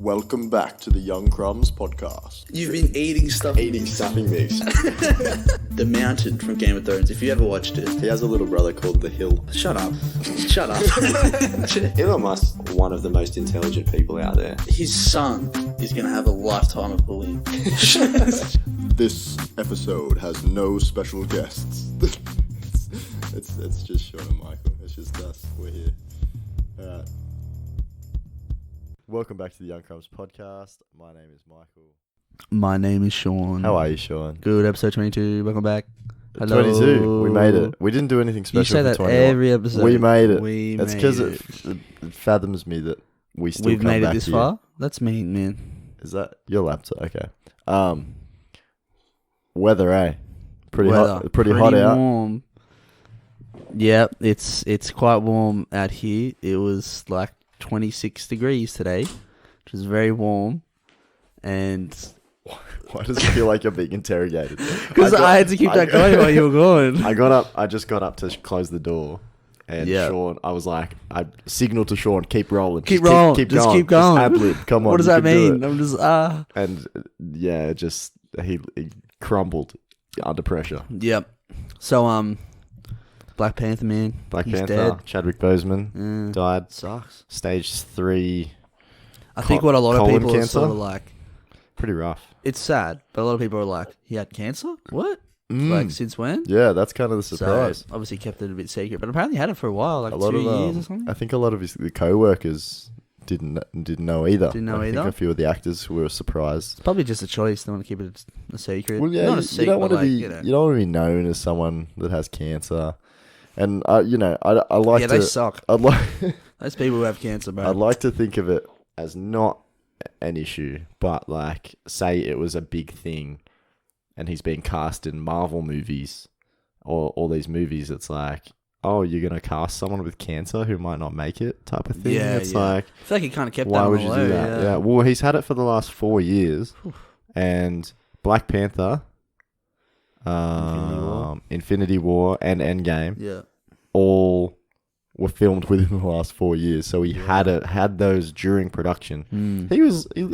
Welcome back to the Young Crumbs podcast. You've been eating stuff. Eating stuffing mix. The Mountain from Game of Thrones, if you ever watched it. He has a little brother called The Hill. Shut up. Shut up. Elon Musk, one of the most intelligent people out there. His son is going to have a lifetime of bullying. This episode has no special guests. it's just Sean and Michael. It's just us. We're here. Alright. Welcome back to the Young Crumbs podcast. My name is Michael. My name is Sean. How are you, Sean? Good, episode 22. Welcome back. Hello. 22. We made it. We didn't do anything special. You say that for 21. every episode. We made it. It's because it fathoms me that we still We've come made back it this here. far? That's mean, man. Is that your laptop? Okay. Weather, eh? Pretty Weather. hot. Pretty hot out. Warm. Yeah, it's quite warm out here. It was like 26 degrees today, which is very warm. And Why does it feel like you're being interrogated? because I had to keep that going while you were gone. I just got up to close the door, and Yeah. Sean, I was like, I signaled to Sean, keep rolling, Keep Just rolling. keep Just going, keep going. Just ad-lib. Come on, What does you that can do mean? it. I'm just And yeah, it just he crumbled under pressure. Yep. So Black Panther, man. Black He's Panther, dead. Chadwick Boseman died. Sucks. Stage 3, I think what a lot of colon people are cancer? sort of like, pretty rough. it's sad, but a lot of people are like, he had cancer? What? Like, since when? Yeah, that's kind of the surprise. So, obviously kept it a bit secret, but apparently had it for a while, like a lot 2 of years or something. I think a lot of the co-workers didn't know either. Didn't know I either? think a few of the actors were surprised. It's probably just a choice. They want to keep it a secret. Well, yeah, Not a you secret, don't want to but be you know. you don't want to be known as someone that has cancer, and I like Yeah, to. they suck. I'd like Those people who have cancer, bro. I'd like to think of it as not an issue, but like say it was a big thing, and he's being cast in Marvel movies or all these movies. It's like, oh, you're gonna cast someone with cancer who might not make it, type of thing. Yeah, It's yeah. like, I feel like he kind of kept why that would on you the do low, that? Yeah. Well, he's had it for the last 4 years, and Black Panther, Infinity War, and Endgame Yeah. all were filmed within the last 4 years. So he had those during production. Mm.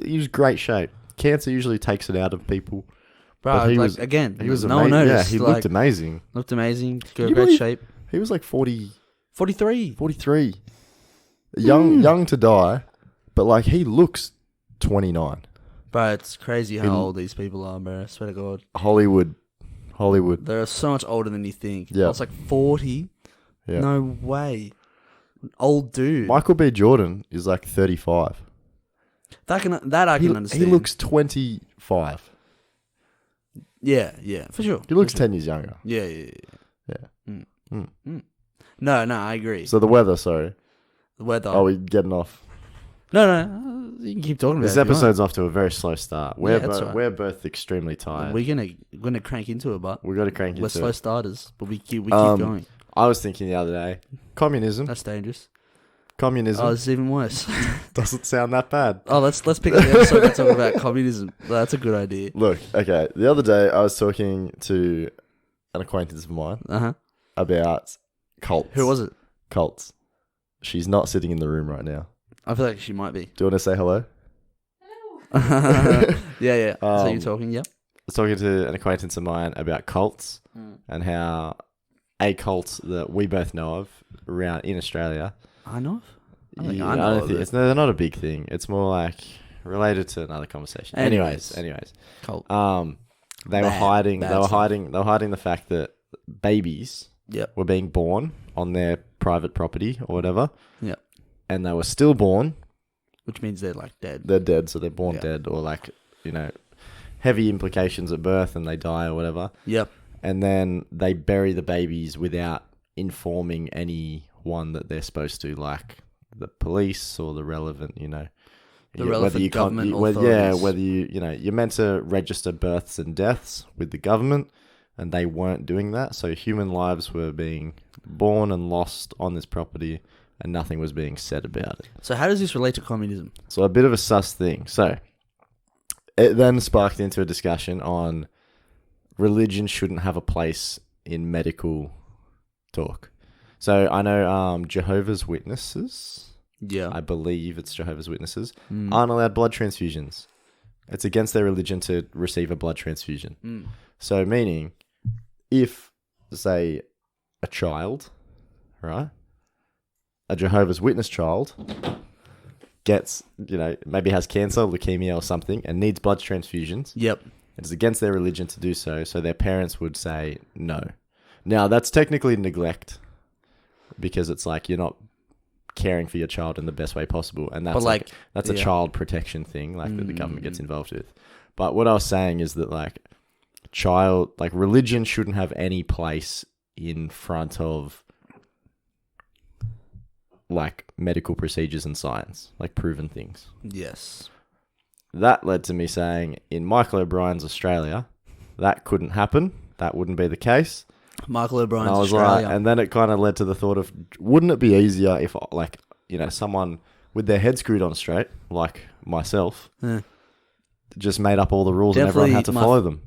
He was great shape. Cancer usually takes it out of people. Bro, But he like, was- again, He was no one amazing. Yeah, noticed. he like, looked amazing. Looked amazing. you Great believe- shape. He was like 40, 43. 43. Young to die, but like he looks 29. Bro, it's crazy how In- old these people are, bro. I swear to God. Hollywood. They're so much older than you think. Yeah. I was like 40. Yeah. No way. Old dude. Michael B. Jordan is like 35. I can understand. He looks 25. Yeah, for sure. He looks For sure. 10 years younger. Yeah. Yeah. No, I agree. So the weather, sorry. The weather. Are we getting off? No, you can keep talking about This it. if you want. episode's off to a very slow start. that's right. We're both extremely tired. We're gonna crank into it, but We've got to crank we're into slow it. starters, but we keep going. I was thinking the other day, communism. That's dangerous. Communism Oh, it's even worse. doesn't sound that bad. Oh, let's pick up the episode and talk about communism. That's a good idea. Look, okay. The other day I was talking to an acquaintance of mine about cults. Who was it? Cults. She's not sitting in the room right now. I feel like she might be. Do you want to say hello? Yeah. So you're talking, yeah? I was talking to an acquaintance of mine about cults and how a cult that we both know of around in Australia. I know. I think Yeah, I know. don't think they're not a big thing. It's more like related to another conversation. Anyways. Cult. They were hiding bad the fact that babies Yep. were being born on their private property or whatever. Yep. And they were stillborn. Which means they're like dead. They're dead, so they're born Yeah. dead, or like, heavy implications at birth and they die or whatever. Yep. And then they bury the babies without informing anyone that they're supposed to, like the police or the relevant, The relevant government authorities. whether you're meant to register births and deaths with the government, and they weren't doing that. So human lives were being born and lost on this property, and nothing was being said about it. So how does this relate to communism? So a bit of a sus thing. So it then sparked into a discussion on religion shouldn't have a place in medical talk. So I know Jehovah's Witnesses Yeah. I believe it's Jehovah's Witnesses, aren't allowed blood transfusions. It's against their religion to receive a blood transfusion. So meaning, if, say, a child, right, a Jehovah's Witness child gets, maybe has cancer, leukemia or something, and needs blood transfusions, Yep. it's against their religion to do so, so their parents would say no. Now, that's technically neglect, because it's like you're not caring for your child in the best way possible, and that's that's a child protection thing, like that the government gets involved with. But what I was saying is that religion shouldn't have any place in front of medical procedures and science, proven things. Yes. That led to me saying, in Michael O'Brien's Australia, that couldn't happen. That wouldn't be the case. Michael O'Brien's And I was Australia. and then it kind of led to the thought of, wouldn't it be easier if, someone with their head screwed on straight, like myself, just made up all the rules and everyone had to follow them?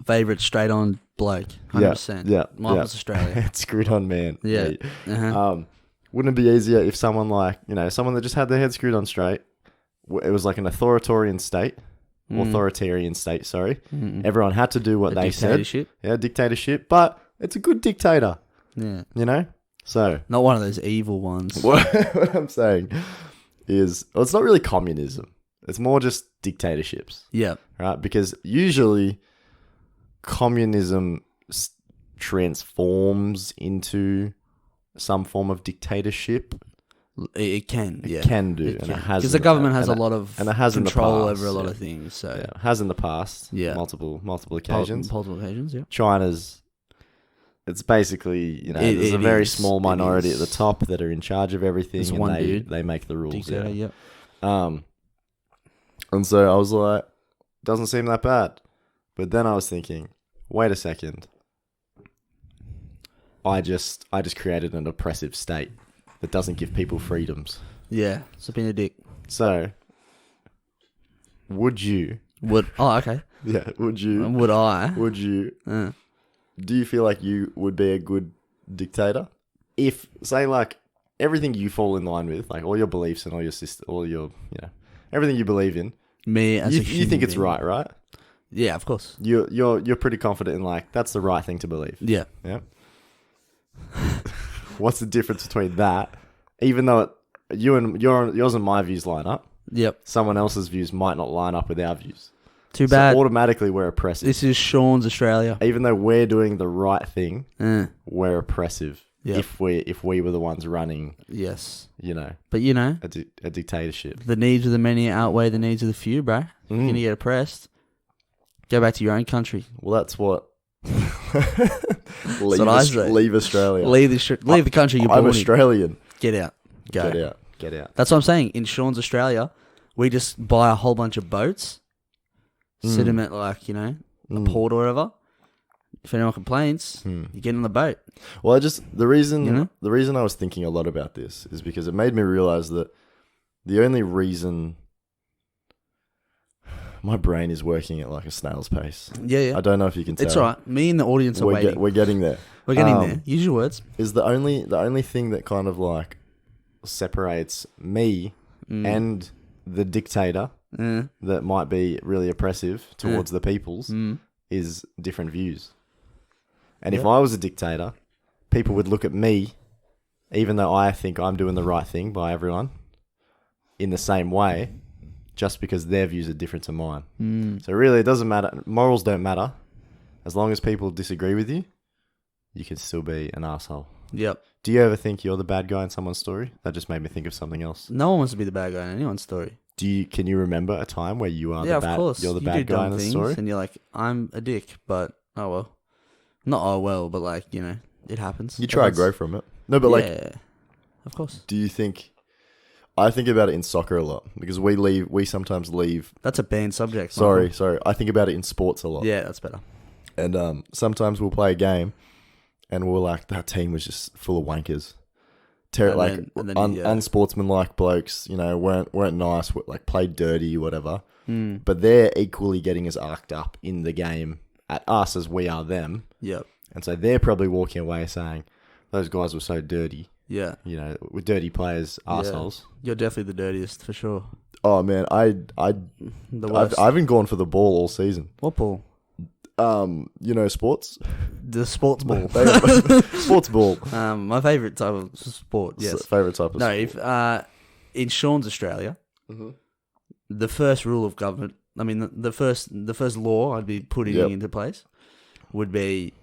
Favorite straight on bloke, 100%. Yeah, Michael's Australia. Head screwed on man. Yeah. Wouldn't it be easier if someone someone that just had their head screwed on straight, it was like an authoritarian state, sorry. Everyone had to do what they said. Yeah, dictatorship, but it's a good dictator. Yeah. So not one of those evil ones. what I'm saying is, it's not really communism. It's more just dictatorships. Yeah. Right? Because usually communism transforms into some form of dictatorship. It can. It can do. And it has. Because the government has a lot of control over a lot yeah. of things. So Yeah, it has in the past. Yeah. Multiple occasions. Multiple occasions, yeah. China's, it's basically, there's a very small minority at the top that are in charge of everything, There's and one dude. they make the rules. Dictator, Yeah. yeah. And so I was like, doesn't seem that bad. But then I was thinking, wait a second. I just created an oppressive state that doesn't give people freedoms. Yeah. So being a dick. So, would you? Okay. Yeah, would you? Would I? Would you? Do you feel like you would be a good dictator? If, say, everything you fall in line with, all your beliefs and all your everything you believe in, Me as a you think it's human right, right? Yeah, of course. You're pretty confident in that's the right thing to believe. Yeah. Yeah. What's the difference between that? Even though yours and my views line up, Yep. someone else's views might not line up with our views. Too bad. So automatically we're oppressive. This is Sean's Australia. Even though we're doing the right thing, Uh, we're oppressive. Yep. If we were the ones running, yes. a But dictatorship. the needs of the many outweigh the needs of the few, bro. If you're going to get oppressed, go back to your own country. Well, that's what. what I say. Leave Australia. Leave the country you're I'm born in. Australian. Get out. Go. Get out. That's what I'm saying. In Sean's Australia, we just buy a whole bunch of boats, sit them at a port or whatever. If anyone complains, you get on the boat. Well, the reason I was thinking a lot about this is because it made me realize that the only reason my brain is working at a snail's pace. Yeah. I don't know if you can tell. It's all right. Me and the audience are waiting. We're getting there. We're getting there. Use your words. Is the only thing that kind of separates me and the dictator that might be really oppressive towards the peoples is different views. And if I was a dictator, people would look at me, even though I think I'm doing the right thing by everyone, in the same way, just because their views are different to mine. So really, it doesn't matter. Morals don't matter. As long as people disagree with you, you can still be an asshole. Yep. Do you ever think you're the bad guy in someone's story? That just made me think of something else. No one wants to be the bad guy in anyone's story. Can you remember a time where you are Of course. you're the bad guy in the story? And you're like, I'm a dick, but oh well. Not oh well, but it happens. You try to grow from it. No, but yeah, of course. do you think? I think about it in soccer a lot because we sometimes leave. That's a banned subject. Sorry. I think about it in sports a lot. Yeah, that's better. And sometimes we'll play a game, and we're like, that team was just full of wankers, unsportsmanlike blokes. Weren't nice. Played dirty, whatever. But they're equally getting as arced up in the game at us as we are them. Yep. And so they're probably walking away saying, those guys were so dirty. Yeah. You know, with dirty players, arseholes. You're definitely the dirtiest for sure. Oh man, I The worst. I haven't gone for the ball all season. What ball? You know, sports. The sports ball. Sports ball. My favourite type of sport. Yes. Favorite type of No, sport. if in Sean's Australia, Mhm. the first rule of government, I mean, the first law I'd be putting Yep. into place would be,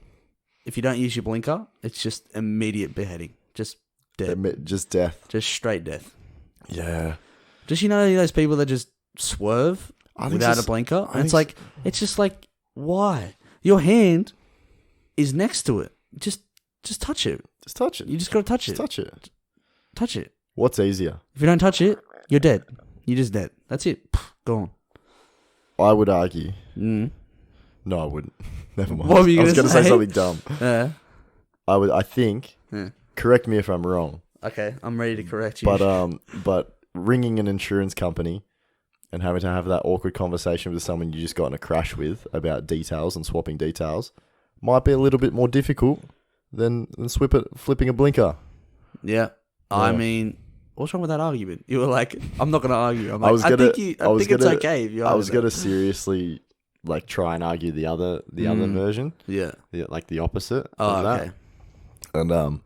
if you don't use your blinker, it's just immediate beheading, just dead, Just death. just straight death. Yeah. Just those people that just swerve I think without just- a blinker, I and it's think like it's just like, why? Your hand is next to it. Just touch it. Just touch it. You just gotta touch Just it. touch it. Touch it. What's easier? If you don't touch it, you're dead. You're just dead. That's it. Gone. I would argue. Mm. No, I wouldn't. Never mind. What were you I was gonna gonna say say? something dumb. Yeah. I think. Yeah. Correct me if I'm wrong. Okay, I'm ready to correct you. But ringing an insurance company and having to have that awkward conversation with someone you just got in a crash with about details and swapping details might be a little bit more difficult than flipping a blinker. yeah. I Yeah. mean, what's wrong with that argument? You were like, I'm not going to argue. I'm like, was I gonna- think I was it's gonna- okay if you I argue was that. gonna seriously like try and argue the other version, Yeah. like the opposite Oh, of that. okay. And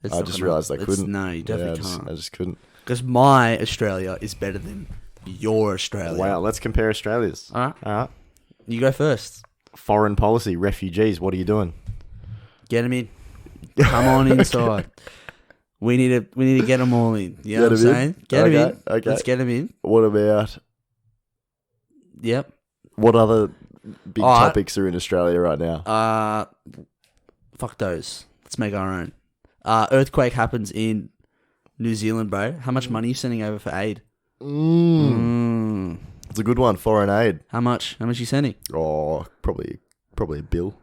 It's I not just gonna- realised I it's- couldn't. No, you definitely can't. I just couldn't. Because my Australia is better than your Australia. Wow, let's compare Australia's. All right. All right. You go first. Foreign policy, refugees. What are you doing? Get them in. Come on inside. We need to get them all in. You know Get what I'm 'em in? saying? Get them in. Okay. Let's get them in. What about Yep. what other big All right. topics are in Australia right now? Fuck those. Let's make our own. Earthquake happens in New Zealand, bro. How much money are you sending over for aid? It's a good one. Foreign aid. How much? How much are you sending? Oh, probably a bill.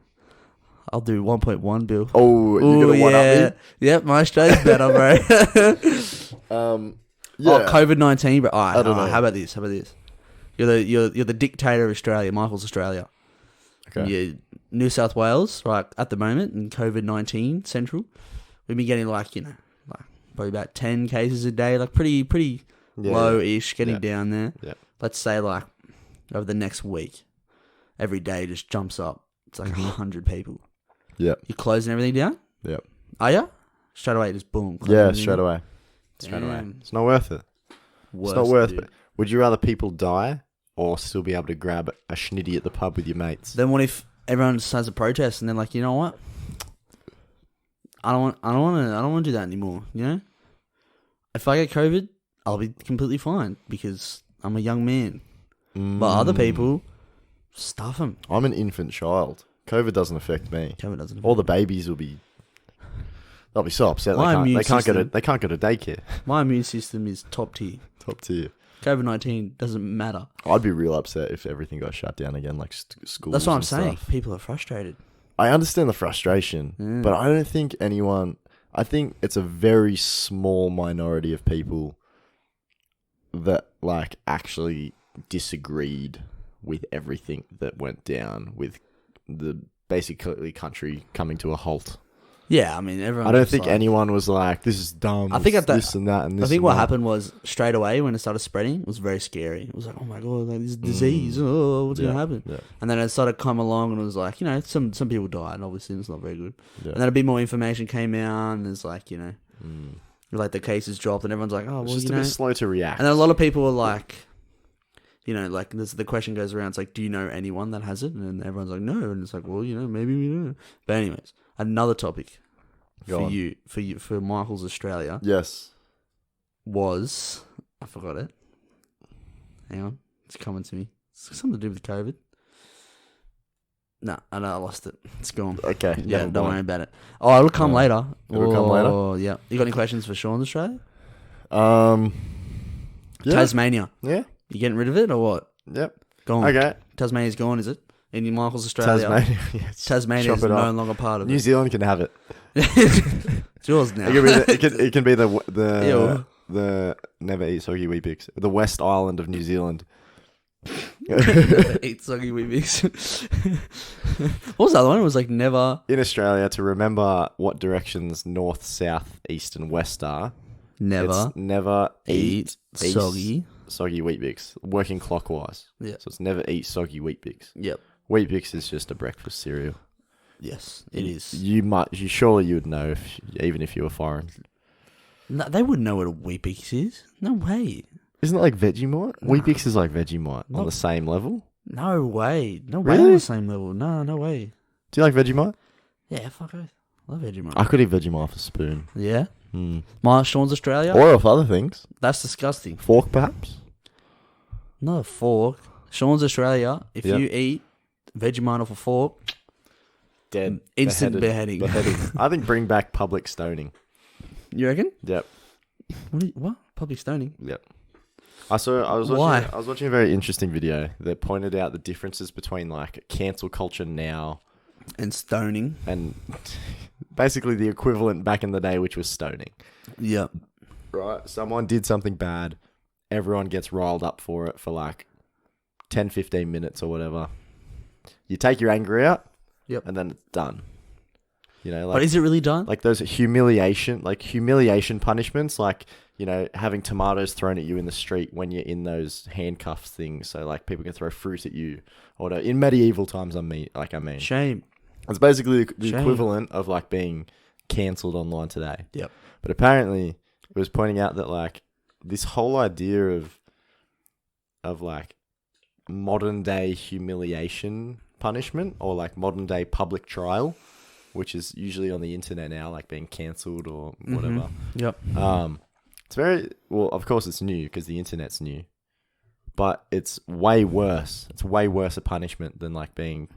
I'll do 1.1 bill. Oh, you're Ooh, gonna one yeah. up Yep, my Australia's better, bro. me. Yeah. Oh, COVID-19, bro. All right, I don't know. How about this? You're the dictator of Australia, Michael's Australia. Okay. Yeah, New South Wales, right at the moment in COVID-19 central, we've been getting like probably about 10 cases a day, like pretty Yeah, low-ish, getting yeah. down there. Yeah. Let's say like over the next week, every day just jumps up. It's like 100 people. Yep. You're closing everything down? Yep. Are you? Straight away, just boom. close Yeah, everything straight down? away. Straight away. Damn. It's not worth it. Worst, It's not worth dude. it. Would you rather people die or still be able to grab a schnitty at the pub with your mates? Then what if everyone decides to protest and they're like, you know what? I don't want to do that anymore. You know, if I get COVID, I'll be completely fine because I'm a young man. But other people, stuff them. I'm an infant child. COVID doesn't affect me. COVID doesn't. All the babies will be. They'll be so upset. My immune They can't system- go to daycare. My immune system is top tier. Top tier. COVID-19 doesn't matter. I'd be real upset if everything got shut down again, like schools. That's what I'm and saying. stuff. People are frustrated. I understand the frustration, but I don't think anyone. I think it's a very small minority of people that like actually disagreed with everything that went down with the basically country coming to a halt. Yeah, I mean, everyone. I don't just think like- anyone was like, "This is dumb." I think at that- this and that and this. I think and what that. happened was straight away when it started spreading, it was very scary. It was like, oh my god, like, this disease, oh, what's Yeah, gonna happen? yeah. And then it started to come along, and it was like, some people died. Obviously, it's not very good. Yeah. And then a bit more information came out, and there's like, like the cases dropped, and everyone's like, oh, well, It's just you a know. bit slow to react. And then a lot of people were like, like the question goes around, it's like, do you know anyone that has it? And then everyone's like, no. And it's like, well, maybe we do. But anyways, another topic Go on. for Michael's Australia Yes. was, I forgot it. Hang on, it's coming to me. It's something to do with COVID. No, I know I lost it. It's gone. Okay. Yeah, never don't mind. worry about it. Oh, it'll come later. It'll come later? Oh, yeah. You got any questions for Sean's Australia? Yeah. Tasmania. Yeah. You getting rid of it or what? Yep. Gone. Okay. Tasmania's gone, is it? In Michael's Australia. Tasmania. Yes. Tasmania Chop is it no off. longer part of New it. Zealand can have it. It's yours now. It can be the Ew. the never eat soggy wee pigs. The West Island of New Zealand. Never eat soggy Weet-Bix. What was the other one? It was like never, In Australia, to remember what directions north, south, east, and west are, never it's never eat eat soggy. soggy Weet-Bix, working clockwise. Yeah. So it's never eat soggy Weet-Bix. Yep. Weet-Bix is just a breakfast cereal. Yes, it is. You surely you would know even if you were foreign. No, they wouldn't know what a Weet-Bix is. No way. Isn't it like Vegemite? Weet-Bix is like Vegemite No. on the same level. No way. No way Really? on the same level. No, no way. Do you like Vegemite? Yeah, fuck off. Love Vegemite. I could eat Vegemite off a spoon. Yeah? Hmm. My Sean's Australia? Or off other things. That's disgusting. Fork, perhaps? Not a fork. Sean's Australia, if Yep. you eat Vegemite off a fork, Dead. instant beheading. I think bring back public stoning. You reckon? Yep. What? Public stoning? Yep. I was Why? watching a very interesting video that pointed out the differences between like cancel culture now And stoning. and basically the equivalent back in the day, which was stoning. Yep. Right? Someone did something bad. Everyone gets riled up for it for like 10, 15 minutes or whatever. You take your anger out. Yep. And then it's done. You know, like, But is it really done? like those humiliation punishments, like, you know, having tomatoes thrown at you in the street when you're in those handcuffs things, so like people can throw fruit at you or whatever. In medieval times, I mean, Shame. it's basically the Shame. equivalent of like being cancelled online today. Yep. But apparently, it was pointing out that like this whole idea of like modern day humiliation punishment or like modern day public trial, which is usually on the internet now, like being cancelled or whatever. Yep. It's very well. Of course, it's new because the internet's new, but it's way worse. It's way worse a punishment than like being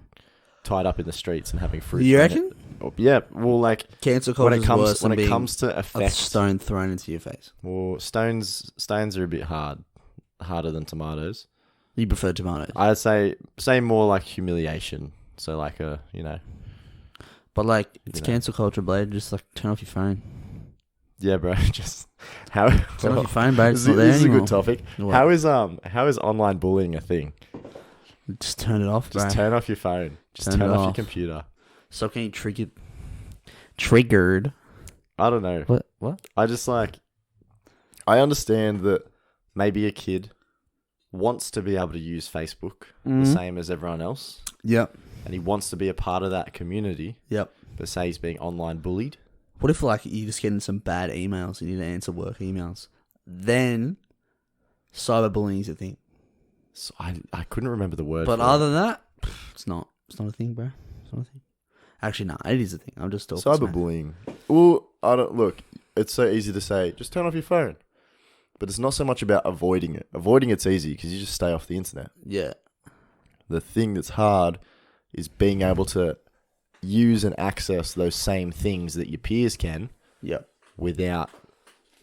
tied up in the streets and having fruit. You thrown reckon? Yeah. Well, like Cancel culture when it is comes worse than being to a effect, stone thrown into your face. well, stones are a bit harder than tomatoes. You prefer tomatoes. I'd say more like humiliation. So like But like, it's You know. cancel culture, Blade. Just like turn off your phone. yeah, bro. Just how Turn off your phone, bro. It's this not there is a anymore. good topic. What? How is online bullying a thing? Just turn it off, bro. Just turn off your phone. Just Turn turn it off your off. computer. Stop getting triggered. I don't know. What? I just like, I understand that maybe a kid wants to be able to use Facebook the same as everyone else, Yep. and he wants to be a part of that community, Yep. but say he's being online bullied. What if like you just getting some bad emails and you need to answer work emails? Then cyberbullying is a thing. So I couldn't remember the word. But for other than that, it's not. It's not a thing, bro. It's not a thing. Actually, no, it is a thing. I'm just talking. cyberbullying. Well, I don't look. It's so easy to say, just turn off your phone, but it's not so much about avoiding it. Avoiding it's easy because you just stay off the internet. Yeah. The thing that's hard is being able to use and access those same things that your peers can Yep. without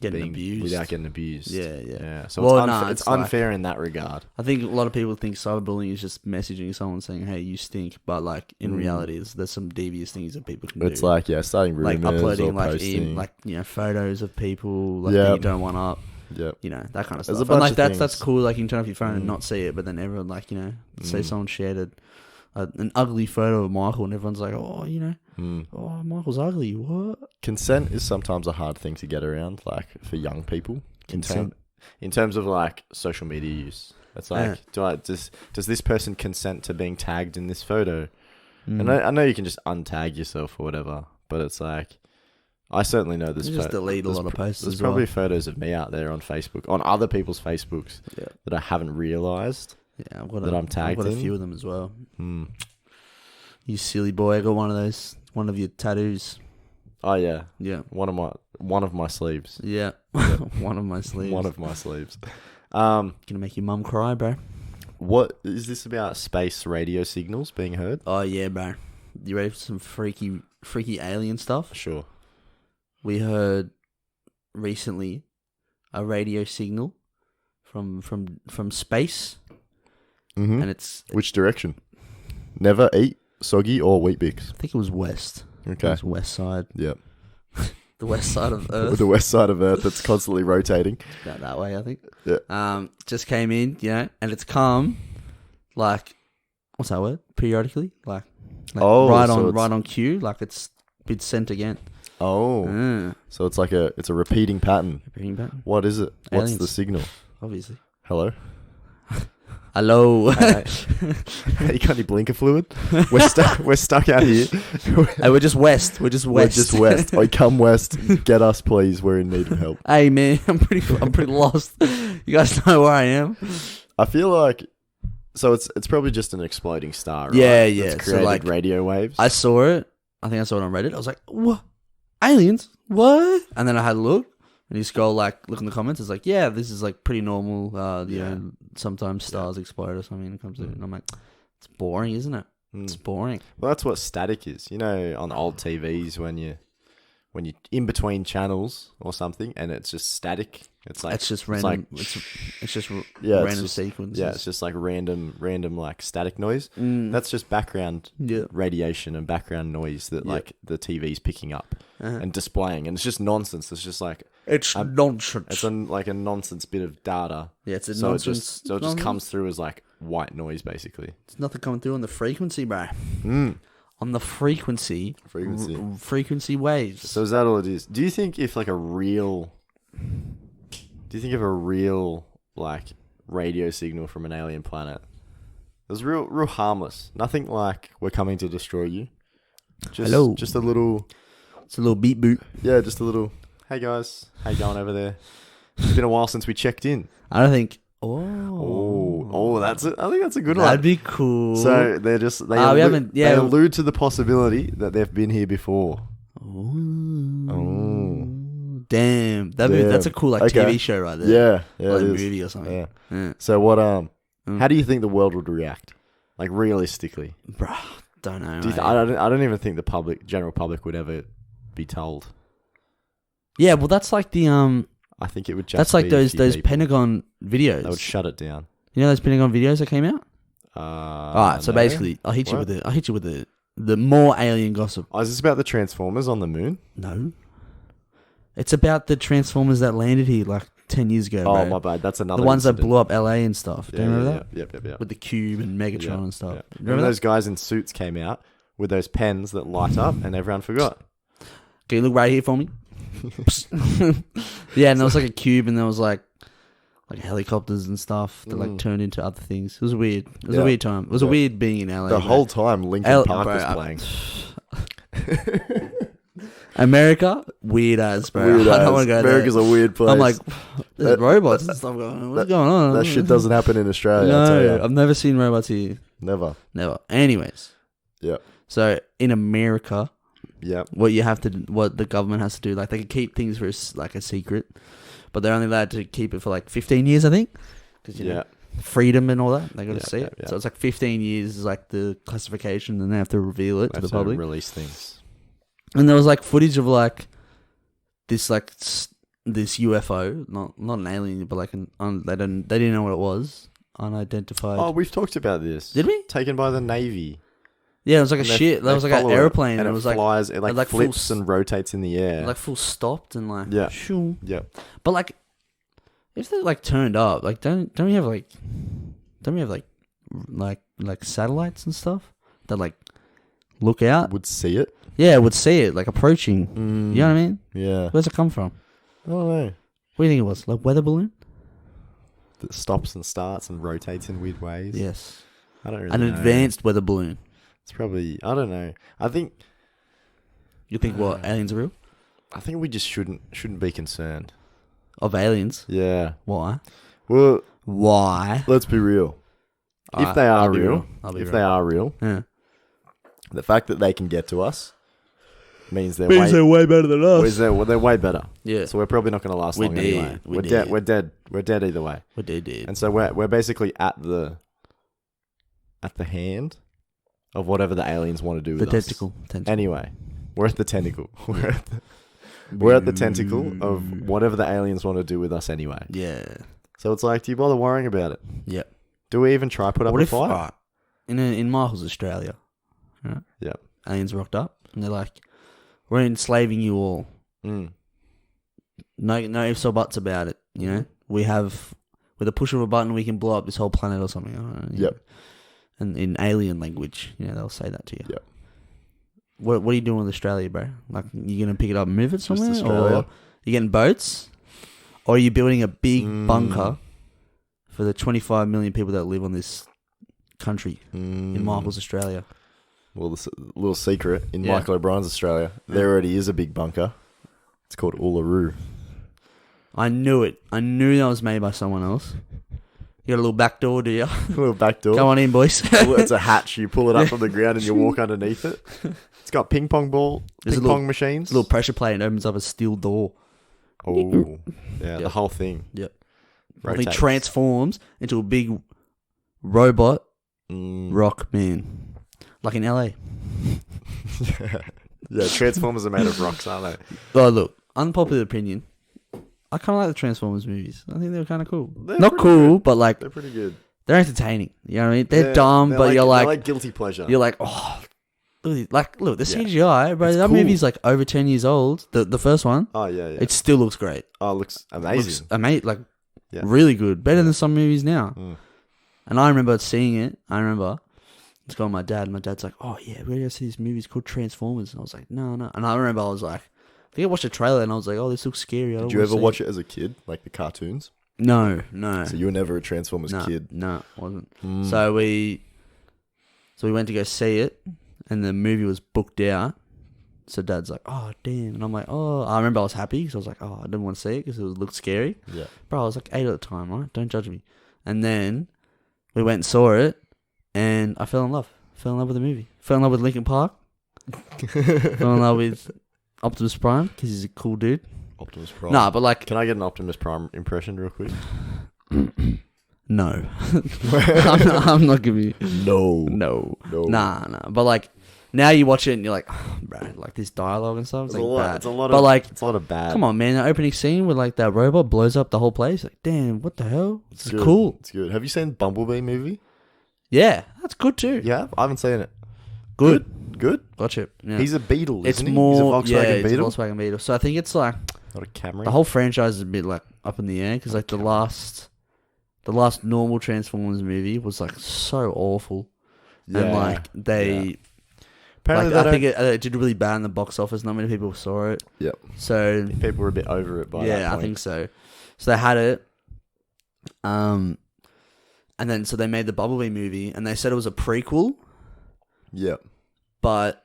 Getting being abused. Without getting abused. Yeah, yeah. So Well, it's, nah, it's it's like- unfair in that regard. I think a lot of people think cyberbullying is just messaging someone saying, "Hey, you stink," but like in reality, there's some devious things that people can It's do. like starting rumors like uploading or like posting. photos of people like that Yep. you don't want up. Yep. You know, that kind of There's stuff. a And bunch like of that's things. cool. Like you can turn off your phone and Mm. not see it, but then everyone like say someone shared an ugly photo of Michael, and everyone's like, "Oh, oh, Michael's ugly." What? Consent is sometimes a hard thing to get around, like for young people. Consent. In terms of like social media use, it's like, does this person consent to being tagged in this photo? Mm. And I know you can just untag yourself or whatever, but it's like, I certainly know this. You just delete a lot of posts There's as well. probably photos of me out there on Facebook, on other people's Facebooks, Yeah. that I haven't realized. Yeah, I've got that I'm tagged I've got a in. few of them as well. Hmm. You silly boy, I got one of those. One of your tattoos. Oh yeah, Yeah. one of my sleeves. Yeah. One of my sleeves. One of my sleeves. Gonna make your mum cry, bro. What is this about? Space radio signals being heard? Oh yeah, bro. You ready for some freaky alien stuff? Sure. We heard recently a radio signal from space, Mm-hmm. and it's Which direction? Never eat soggy or Weet-Bix. I think it was west. It Okay. was west side, Yep. the west side of Earth. The west side of Earth that's constantly rotating. That way, I think. Yeah. Just came in, and it's come like, what's that word? Periodically, like Oh, right so on it's- right on cue, like it's been sent again. Oh, so it's like a repeating pattern. Repeating pattern, What is it? What's the Aliens. signal? obviously. Hello. Hello. Hey, you got any blinker fluid? We're stuck. We're stuck out here. Hey, we're just west. We're just west. We're just west. Oi, come west. Get us, please. We're in need of help. Hey man, I'm pretty lost. You guys know where I am? I feel like so. It's probably just an exploding star. Right? Yeah, That's yeah. So, created like, radio waves. I saw it. I think I saw it on Reddit. I was like, what? Aliens? What? And then I had a look. And you scroll, like, look in the comments. It's like, yeah, this is, like, pretty normal. You know, sometimes stars explode or something. It comes to, and I'm like, it's boring, isn't it? It's boring. Well, that's what static is. You know, on old TVs when you in between channels or something, and it's just static. It's like It's just it's random. like, It's just yeah, random it's just, sequences. yeah, it's just like random like static noise. Mm. That's just background Yeah. radiation and background noise that like the TV's picking up and displaying, and it's just nonsense. It's just like It's nonsense. it's like a nonsense bit of data. Yeah, it's a so nonsense. it just comes through as like white noise basically. There's nothing coming through on the frequency, bro. Mm. On the frequency waves. So is that all it is? Do you think if a real like radio signal from an alien planet was real harmless, nothing like we're coming to destroy you, Hello. just a little, It's a little beat boot. yeah, just a little, hey guys, how you going over there? It's been a while since we checked in. I don't think. That's it. I think that's a good That'd one. be cool. So they're just we haven't- they yeah. allude to the possibility that they've been here before. Damn, that's a cool like Okay. TV show right there. Yeah, yeah, Like it a is. movie or something. Yeah. Yeah. So what? How do you think the world would react? Like realistically, Bruh, don't know. do you mate. I don't even think the general public would ever be told. Yeah, well, that's like the I think it would just. that's like be a those few people. Pentagon videos. They would shut it down. You know those Pentagon videos that came out? All Alright, so basically, I'll hit you with the more alien gossip. is this about the Transformers on the moon? No, it's about the Transformers that landed here like 10 years ago. Oh bro. my bad, that's another. The ones that incident. blew up LA and stuff. Do you remember that? Yep. With the Cube and Megatron Yeah, and stuff. yeah. Remember When that? those guys in suits came out with those pens that light up, and everyone forgot. Can you look right here for me? Yeah, and there was like a cube, and there was like helicopters and stuff that like turned into other things. It was weird. It was a Yeah. weird time. It was a Yeah. weird being in LA. The bro. whole time, Linkin Park bro, was I- playing. America, weird as bro. Weird I don't as. want to go America's there. a weird place. I'm like, there's That- robots and stuff going on. What's going on? that shit doesn't happen in Australia. I'll tell No, you. I've never seen robots here. Never. Never. Anyways, Yeah. so in America, Yeah. what the government has to do, like they can keep things for like a secret, but they're only allowed to keep it for like 15 years, I think, because you know freedom and all that. They got to Yeah, see it. yeah. So it's like 15 years is like the classification, and they have to reveal it to the Have to public. release things. And there was like footage of like this this UFO, not an alien, but like they didn't know what it was, unidentified. Oh, we've talked about this. Did we? Taken by the Navy. Yeah, it was like a And they- shit. That they was like an follow it, airplane, and it was flies. It like full flips and rotates in the air. like full stopped and like Yeah. shoo. Yep. But like, if they're like turned up, like don't we have like satellites and stuff that like look out? Would see it. Yeah, would see it like approaching. You know what I mean? Yeah. Where's it come from? I don't know. What do you think it was? Like weather balloon? That stops and starts and rotates in weird ways. Yes. I don't really An know. advanced weather balloon. It's probably. I don't know. I think You think what? Aliens are real? we just shouldn't be concerned. Of aliens? Yeah. Why? Well, Why? let's be real. If they I'll are be real, I'll be if real. they are real, Yeah. the fact that they can get to us means they're way better than they're way better. Yeah. So we're probably not going to last We're long dead. anyway. We're We're dead. dead. We're dead. We're dead either way. What they did. And so we're basically at the hand of whatever the aliens want to do The with us. tentacle. Anyway, we're at the tentacle. We're at the tentacle of whatever the aliens want to do with us anyway. Yeah. So it's like, do you bother worrying about it? Yep. Do we even try put up What a if fight? in Miles, Australia, right? Yep. Aliens rocked up and they're like, "We're enslaving you all. Mm. No ifs or buts about it. You know, we have with a push of a button we can blow up this whole planet or something." I don't know, you Yep. know. and in alien language, they'll say that to you. Yep. What are you doing with Australia, bro? Like, you gonna pick it up and move it somewhere, Australia. or you getting boats, or are you building a big bunker for the 25 million people that live on this country in Michael's Australia? Well, the little secret in Yeah. Michael O'Brien's Australia, there already is a big bunker. It's called Uluru. I knew it. I knew that was made by someone else. You got a little back door, do you? A little back door. Come on in, boys. It's a hatch. You pull it up from the ground and you walk underneath it. It's got ping pong machines. Little pressure plate and opens up a steel door. Oh, yeah, Yep. the whole thing. Yep. He Rotates. transforms into a big robot Mm. rock man, like in LA. Yeah, Transformers are made of rocks, aren't they? Oh, look, unpopular opinion. I kind of like the Transformers movies. I think they were kind of cool. They're Not pretty cool, but like They're pretty good. they're entertaining. You know what I mean? They're Yeah, dumb, they're but you're they're like, like guilty pleasure. you're like, oh, look, the Yeah. CGI, bro. It's That cool. movie's like over 10 years old. The first one, Oh yeah, yeah. it still looks great. It looks amazing. Looks amazing, like Yeah. really good, better than some movies now. Mm. And I remember seeing it. I remember it's going with my dad. My dad's like, "Oh yeah, we're gonna see this movie. It's called Transformers." And I was like, "No, no." And I remember I was like, I think I watched a trailer and I was like, "Oh, this looks scary." Did you ever watch it as a kid, like the cartoons? No, no, So you were never a Transformers no, kid. no, wasn't. Mm. So we went to go see it, and the movie was booked out. So Dad's like, "Oh damn," and I'm like, "Oh." I remember I was happy because I was like, "Oh, I didn't want to see it because it looked scary." Yeah. Bro, I was like 8 at the time, right? Don't judge me. And then we went and saw it, and I fell in love. Fell in love with the movie. Fell in love with Linkin Park. Fell in love with Optimus Prime because he's a cool dude. Optimus Prime. Nah, but like, Can I get an Optimus Prime impression real quick? no. I'm not giving you. No. No. No. Nah. But like, now you watch it and you're like, oh, bro, like this dialogue and stuff. It's It's a like lot. bad. It's a lot But of. like, It's a lot of bad. come on, man. The opening scene with like that robot blows up the whole place. Like, damn, what the hell? It's good. cool. It's good. Have you seen Bumblebee movie? Yeah, that's good too. Yeah, I haven't seen it. Good. Good. Gotcha. Yeah. He's a Beetle, It's isn't he? more, He's a Volkswagen yeah, it's a Beetle. Volkswagen Beetle. So I think it's like Not a Camry. the whole franchise is a bit like up in the air because like the last normal Transformers movie was like so awful, and like they Apparently like they I think don't- it did really bad in the box office. Not many people saw it. Yep. So People were a bit over it by that yeah, I point. think so. So they had it, and then so they made the Bumblebee movie, and they said it was a prequel, Yep. but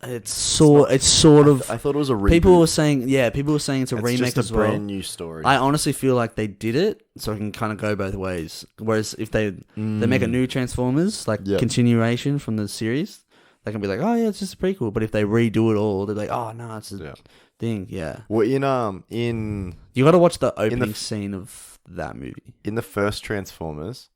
it's sort of. I thought it was a reboot. People were saying it's a It's remake just a as well. brand new story. I honestly feel like they did it so it can kind of go both ways. Whereas if they make a new Transformers like Yep. continuation from the series, they can be like, oh yeah, it's just a prequel. But if they redo it all, they're like, oh no, it's a Yeah. thing. Yeah, Well, in you got to watch the the opening f- scene of that movie. the first Transformers,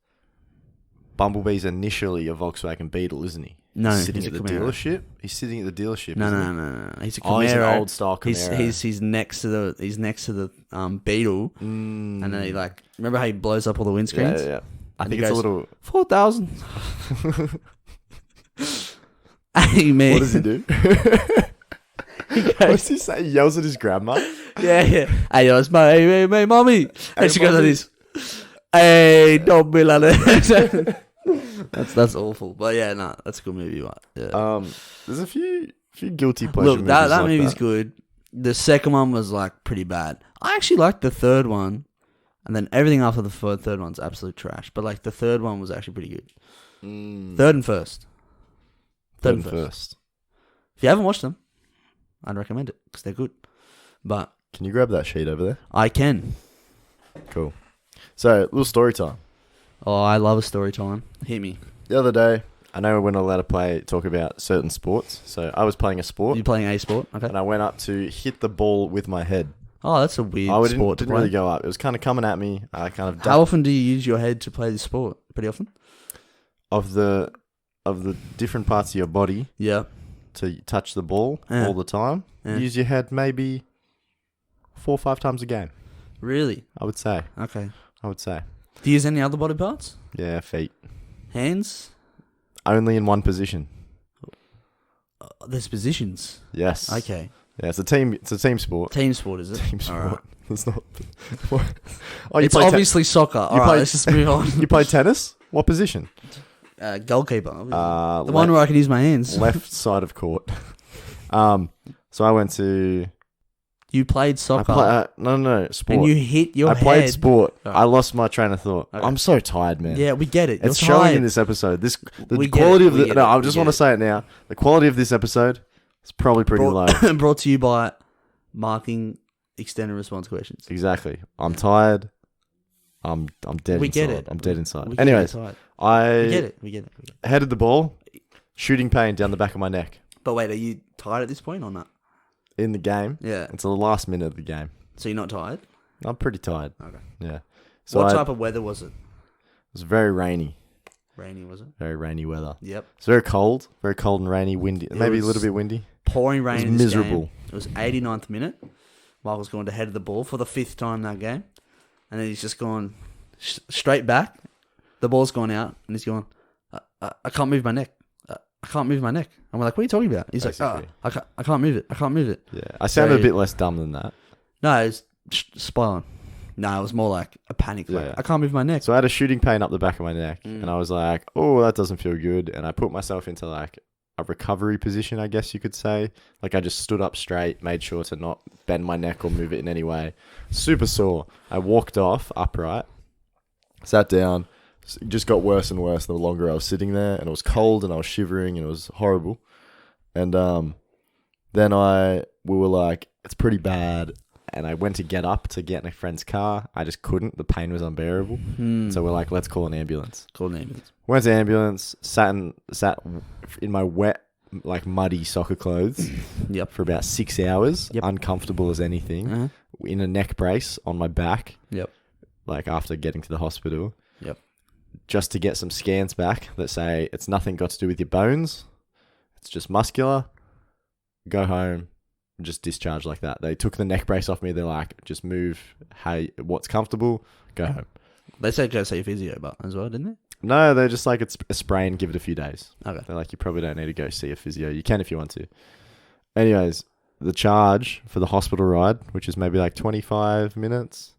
Bumblebee's initially a Volkswagen Beetle, isn't he? No, He's sitting he's at a the Camaro. dealership. He's sitting at the dealership. No, isn't no. He's a Camaro. Oh, he's an old style Camaro. He's next to the Beetle, he? and then he like remember how he blows up all the Yeah, windscreens. yeah. I And think he it's a goes, little. 4,000. Hey man, What does he do? What does he say? He yells at his grandma. Yeah. Hey, yo, it's my mommy. And she goes like mommy. this. Hey, don't be like that. That's awful. But yeah, no, that's a good movie. Right? Yeah. There's a few guilty pleasure Look, that movies like movie's that. good. The second one was like pretty bad. I actually liked the third one, and then everything after the third one's absolute trash. But like the third one was actually pretty good. Third and first. Third and first. If you haven't watched them, I'd recommend it because they're good. But Can you grab that sheet over there? I can. Cool. So, little story time. Oh, I love a story time. Hit me. The other day, I know we're not allowed to talk about certain sports. So I was playing a sport, You playing a sport? Okay. and I went up to hit the ball with my head. Oh, that's a weird I sport to didn't play. really go up. It was kind of coming at me. I kind of How often do you use your head to play this sport? Pretty often. of the different parts of your body Yeah. to touch the ball Yeah. all the time. Yeah. Use your head maybe 4 or 5 times a game. Really? I would say. Okay. Do you use any other body parts? Yeah, feet. Hands? Only in one position. There's positions. Yes. Okay. Yeah, it's a team sport. Team sport, is it? Team sport. All right. It's not. Oh, you It's play obviously soccer. All right, play- let's just move on. you play tennis? What position? Goalkeeper. The one left, where I can use my hands. left side of court. So I went to. You played soccer. No, sport. And you hit your I head. played sport. Oh. I lost my train of thought. Okay. I'm so tired, man. Yeah, we get it. You're It's showing tired. in this episode. The We get quality it, of we the. get No, it, I we just get want to it. say it now. The quality of this episode is probably pretty low. Brought to you by Marking Extended Response Questions. Exactly. I'm tired. I'm dead We inside. get it. I'm dead inside. We get Anyways, it, tired. I We get it. We get it. headed the ball, shooting pain down the back of my neck But wait, are you tired at this point or not? in the game. Yeah. It's the last minute of the game. So you're not tired? I'm pretty tired. Okay. Yeah. So What it type of weather was it? was very rainy. Rainy, was it? Very rainy weather. Yep. It's very cold and rainy, windy. Maybe a little bit windy. Pouring rain. It was in this miserable. game. It was 89th minute. Michael's going to head of the ball for the 5th time that game. And then he's just gone straight back. The ball's gone out. And he's gone, I can't move my neck. I can't move my neck. And we're like, what are you talking about? He's Basically. like, I can't move it. I can't move it. Yeah. I sounded So- a bit less dumb than that. No, it's spot on. No, it was more like a panic. Like, Yeah. I can't move my neck. So I had a shooting pain up the back of my neck, Mm. and I was like, "Oh, that doesn't feel good." And I put myself into like a recovery position, I guess you could say. Like I just stood up straight, made sure to not bend my neck or move it in any way. Super sore. I walked off upright, sat down. It just got worse and worse the longer I was sitting there, and it was cold, and I was shivering, and it was horrible. And then we were like, "It's pretty bad." And I went to get up to get in a friend's car. I just couldn't. The pain was unbearable. So we're like, let's call an ambulance. Call an ambulance. Went to ambulance, sat in my wet, like muddy soccer clothes Yep. for about 6 hours, Yep. uncomfortable as anything, Uh-huh. in a neck brace on my back, Yep. like after getting to the hospital. Yep. Just to get some scans back that say it's nothing got to do with your bones. It's just muscular. Go home. Just discharge like that. They took the neck brace off me. They're like, just move what's comfortable, go home. They said go see a physio, but as well, didn't No, they're just like, it's a sprain, give it a few days. they? Okay. They're like, you probably don't need to go see a physio. You can if you want to. Anyways, the charge for the hospital ride, which is maybe like 25 minutes,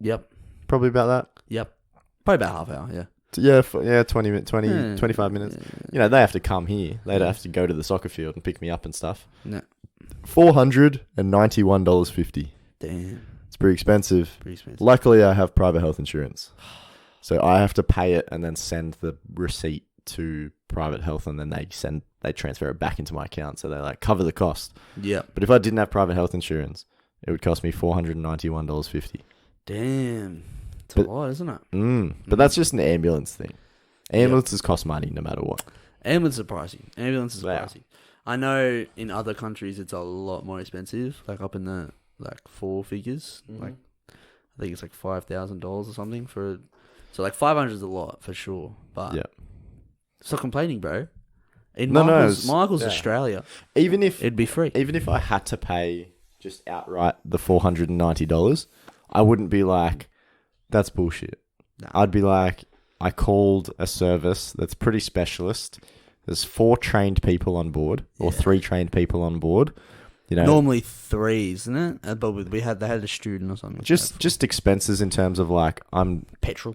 Yep. probably about that. Yep. Probably about half hour, yeah. Yeah, 20, Yeah. 25 minutes. You know, they have to come here. They'd have to go to the soccer field and pick me up and stuff. No. $491.50. Damn. It's pretty expensive. Pretty expensive. Luckily, I have private health insurance. So I have to pay it and then send the receipt to private health, and then they transfer it back into my account. So they like cover the cost. Yep. But if I didn't have private health insurance, it would cost me $491.50. Damn. It's But- a lot, isn't it? But that's just an ambulance thing. Ambulances cost money no matter what. Ambulance are pricey. Ambulance is They are. pricey. I know in other countries it's a lot more expensive, like up in the like 4 figures. Like I think it's like $5,000 or something for. So like 500 is a lot for sure, but Yeah. stop complaining, bro. In No, Michael's yeah. Australia, Even if it'd be free. I had to pay just outright the $490, I wouldn't be like, that's bullshit. Nah. I'd be like, I called a service that's pretty specialist. There's 4 trained people on board, or 3 trained people on board. You know, Normally 3, isn't it? But they had a student or something. just expenses in terms of like petrol.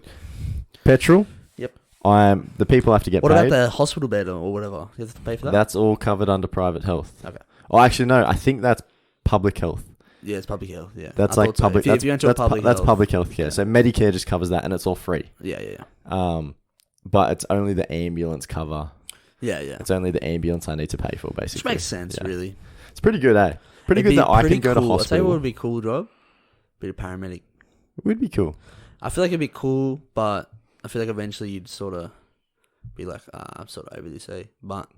petrol. Yep. The people have to get What paid. about the hospital bed or whatever? You have to pay for that. That's all covered under private health. Okay. Oh, actually, no. I think that's public health. Yeah, it's public health. Yeah, That's I like thought so. public. If you went to a public that's health, public health care. So Medicare just covers that, and it's all free. Yeah. But it's only the ambulance cover. Yeah. It's only the ambulance I need to pay for, basically. Which makes sense, Yeah. really. It's pretty good, eh? Pretty It'd good be that I pretty can go to cool. I'll tell you what hospital. would be a cool job. Be a paramedic. It would be cool. I feel like it'd be cool, but I feel like eventually you'd sort of be like, I'm sort of over this, eh? But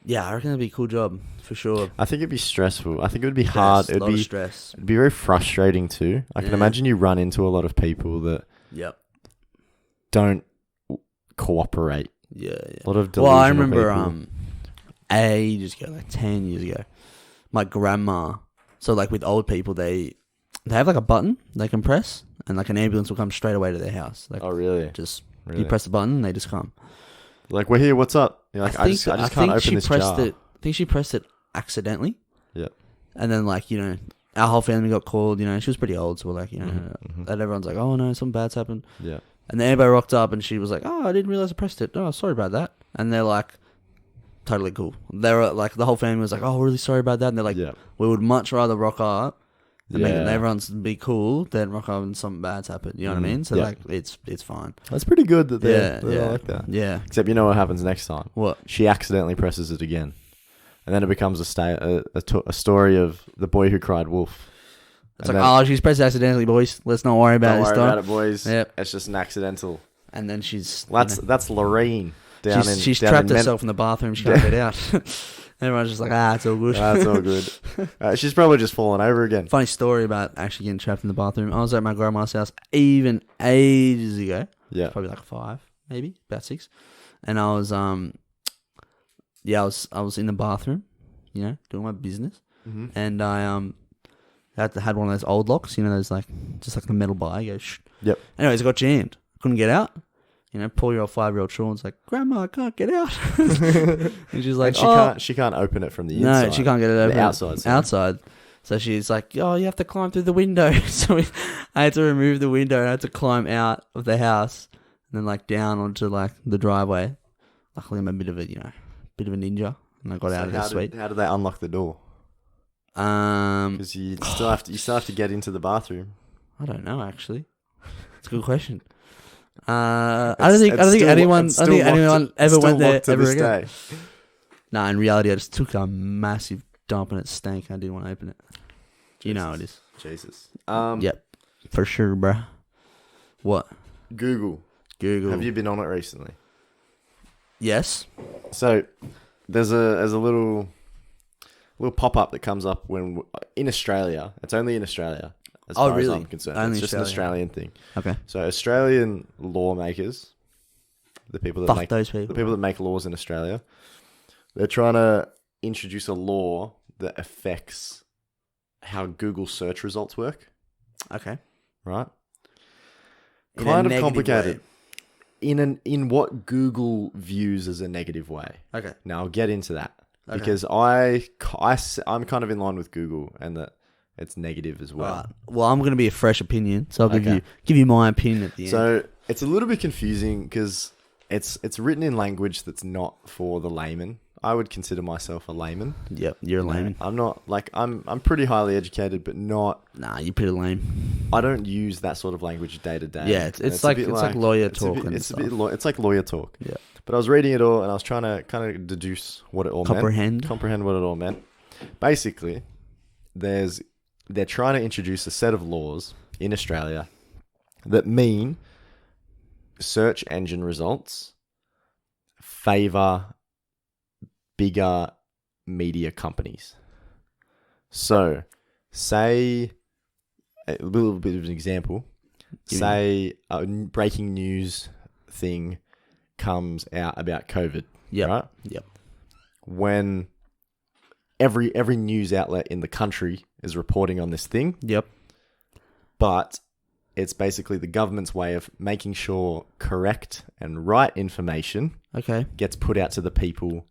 yeah, I reckon it'd be a cool job for sure. I think it'd be stressful. I think it would be hard. Stress, a lot of stress. It'd be very frustrating too. I can Yeah. imagine you run into a lot of people that Yep. don't cooperate. Yeah. A lot of Well, I delusional remember people. ages ago, like 10 years ago, my grandma. So like with old people, they have like a button they can press, and like an ambulance will come straight away to their house. Like Oh, really? just Really? you press the button, and they just come. Like, we're here. What's up? You're like, I just can't open she this pressed jar. it. I think she pressed it accidentally. Yep. And then like our whole family got called. She was pretty old, so we're like, and everyone's like, oh no, something bad's happened. Yeah. And then everybody rocked up, and she was like, "Oh, I didn't realize I pressed it. Oh, sorry about that." And they're like, totally cool. They were like, the whole family was like, "Oh, really sorry about that." And they're like, Yeah. "We would much rather rock up and make Yeah. everyone's be cool than rock up and something bad's happened." You know what I mean? So Yeah. like, it's fine. That's pretty good that Yeah, they're yeah, like that. yeah. Except you know what happens next time? What? She accidentally presses it again. And then it becomes a story of the boy who cried wolf. It's And like, then- "Oh, she's pressed accidentally, boys. Let's not worry about Don't it this worry time." about it, boys. Yep. It's just an accidental. And then she's That's Lorraine down in. she's down trapped in herself in the bathroom. She can't get out. Everyone's just like, it's all good. That's all good. She's probably just fallen over again. Funny story about actually getting trapped in the bathroom. I was at my grandma's house even ages ago. Yeah. Probably like 5, maybe about 6. And I was I was in the bathroom, doing my business, Mm-hmm. and I had one of those old locks, those like just like the metal bar. You go, shh. Yep. Anyways, it got jammed. Couldn't get out. 4-year-old, 5-year-old Sean's like, "Grandma, I can't get out." And she's like, And she can't open it from the inside. No, she can't get it open. outside side. Outside. So she's like, "Oh, you have to climb through the window." So I had to remove the window and I had to climb out of the house and then like down onto like the driveway. Luckily, I'm a bit of a ninja, and I got out of there sweet. How did they unlock the door? Because you still have to get into the bathroom. I don't know actually. It's a good question. I don't think anyone ever went there ever again. Day. Nah, in reality, I just took a massive dump and it stank. I didn't want to open it. You know how it is. Jesus. Yep, for sure, bruh. What? Google. Have you been on it recently? Yes. So there's a little pop up that comes up when in Australia. It's only in Australia, as far as I'm concerned. Only it's just an Australia. Australian thing. Okay. So Australian lawmakers, the people that Fuck make those people. the people that make laws in Australia, they're trying to introduce a law that affects how Google search results work. Okay. Right. In a Kind of negative complicated. way. In what Google views as a negative way. Okay. Now I'll get into that Okay. because I'm kind of in line with Google and that it's negative as well. Right. Well, I'm going to be a fresh opinion, so I'll Okay. give you my opinion at the end. So it's a little bit confusing because it's written in language that's not for the layman. I would consider myself a layman. Yep, you're a layman. I'm not I'm pretty highly educated, but not. Nah, you're pretty lame. I don't use that sort of language day to day. Yeah, And it's a like bit lawyer it's a talk bit- and it's stuff. a bit it's like lawyer talk. Yeah. But I was reading it all and I was trying to kind of deduce what it all meant. Comprehend what it all meant. Basically, they're trying to introduce a set of laws in Australia that mean search engine results favor bigger media companies. So, say a little bit of an example. Say a breaking news thing comes out about COVID. Yep. Right? Yep. When every news outlet in the country is reporting on this thing, Yep. but it's basically the government's way of making sure correct and right information Okay. gets put out to the people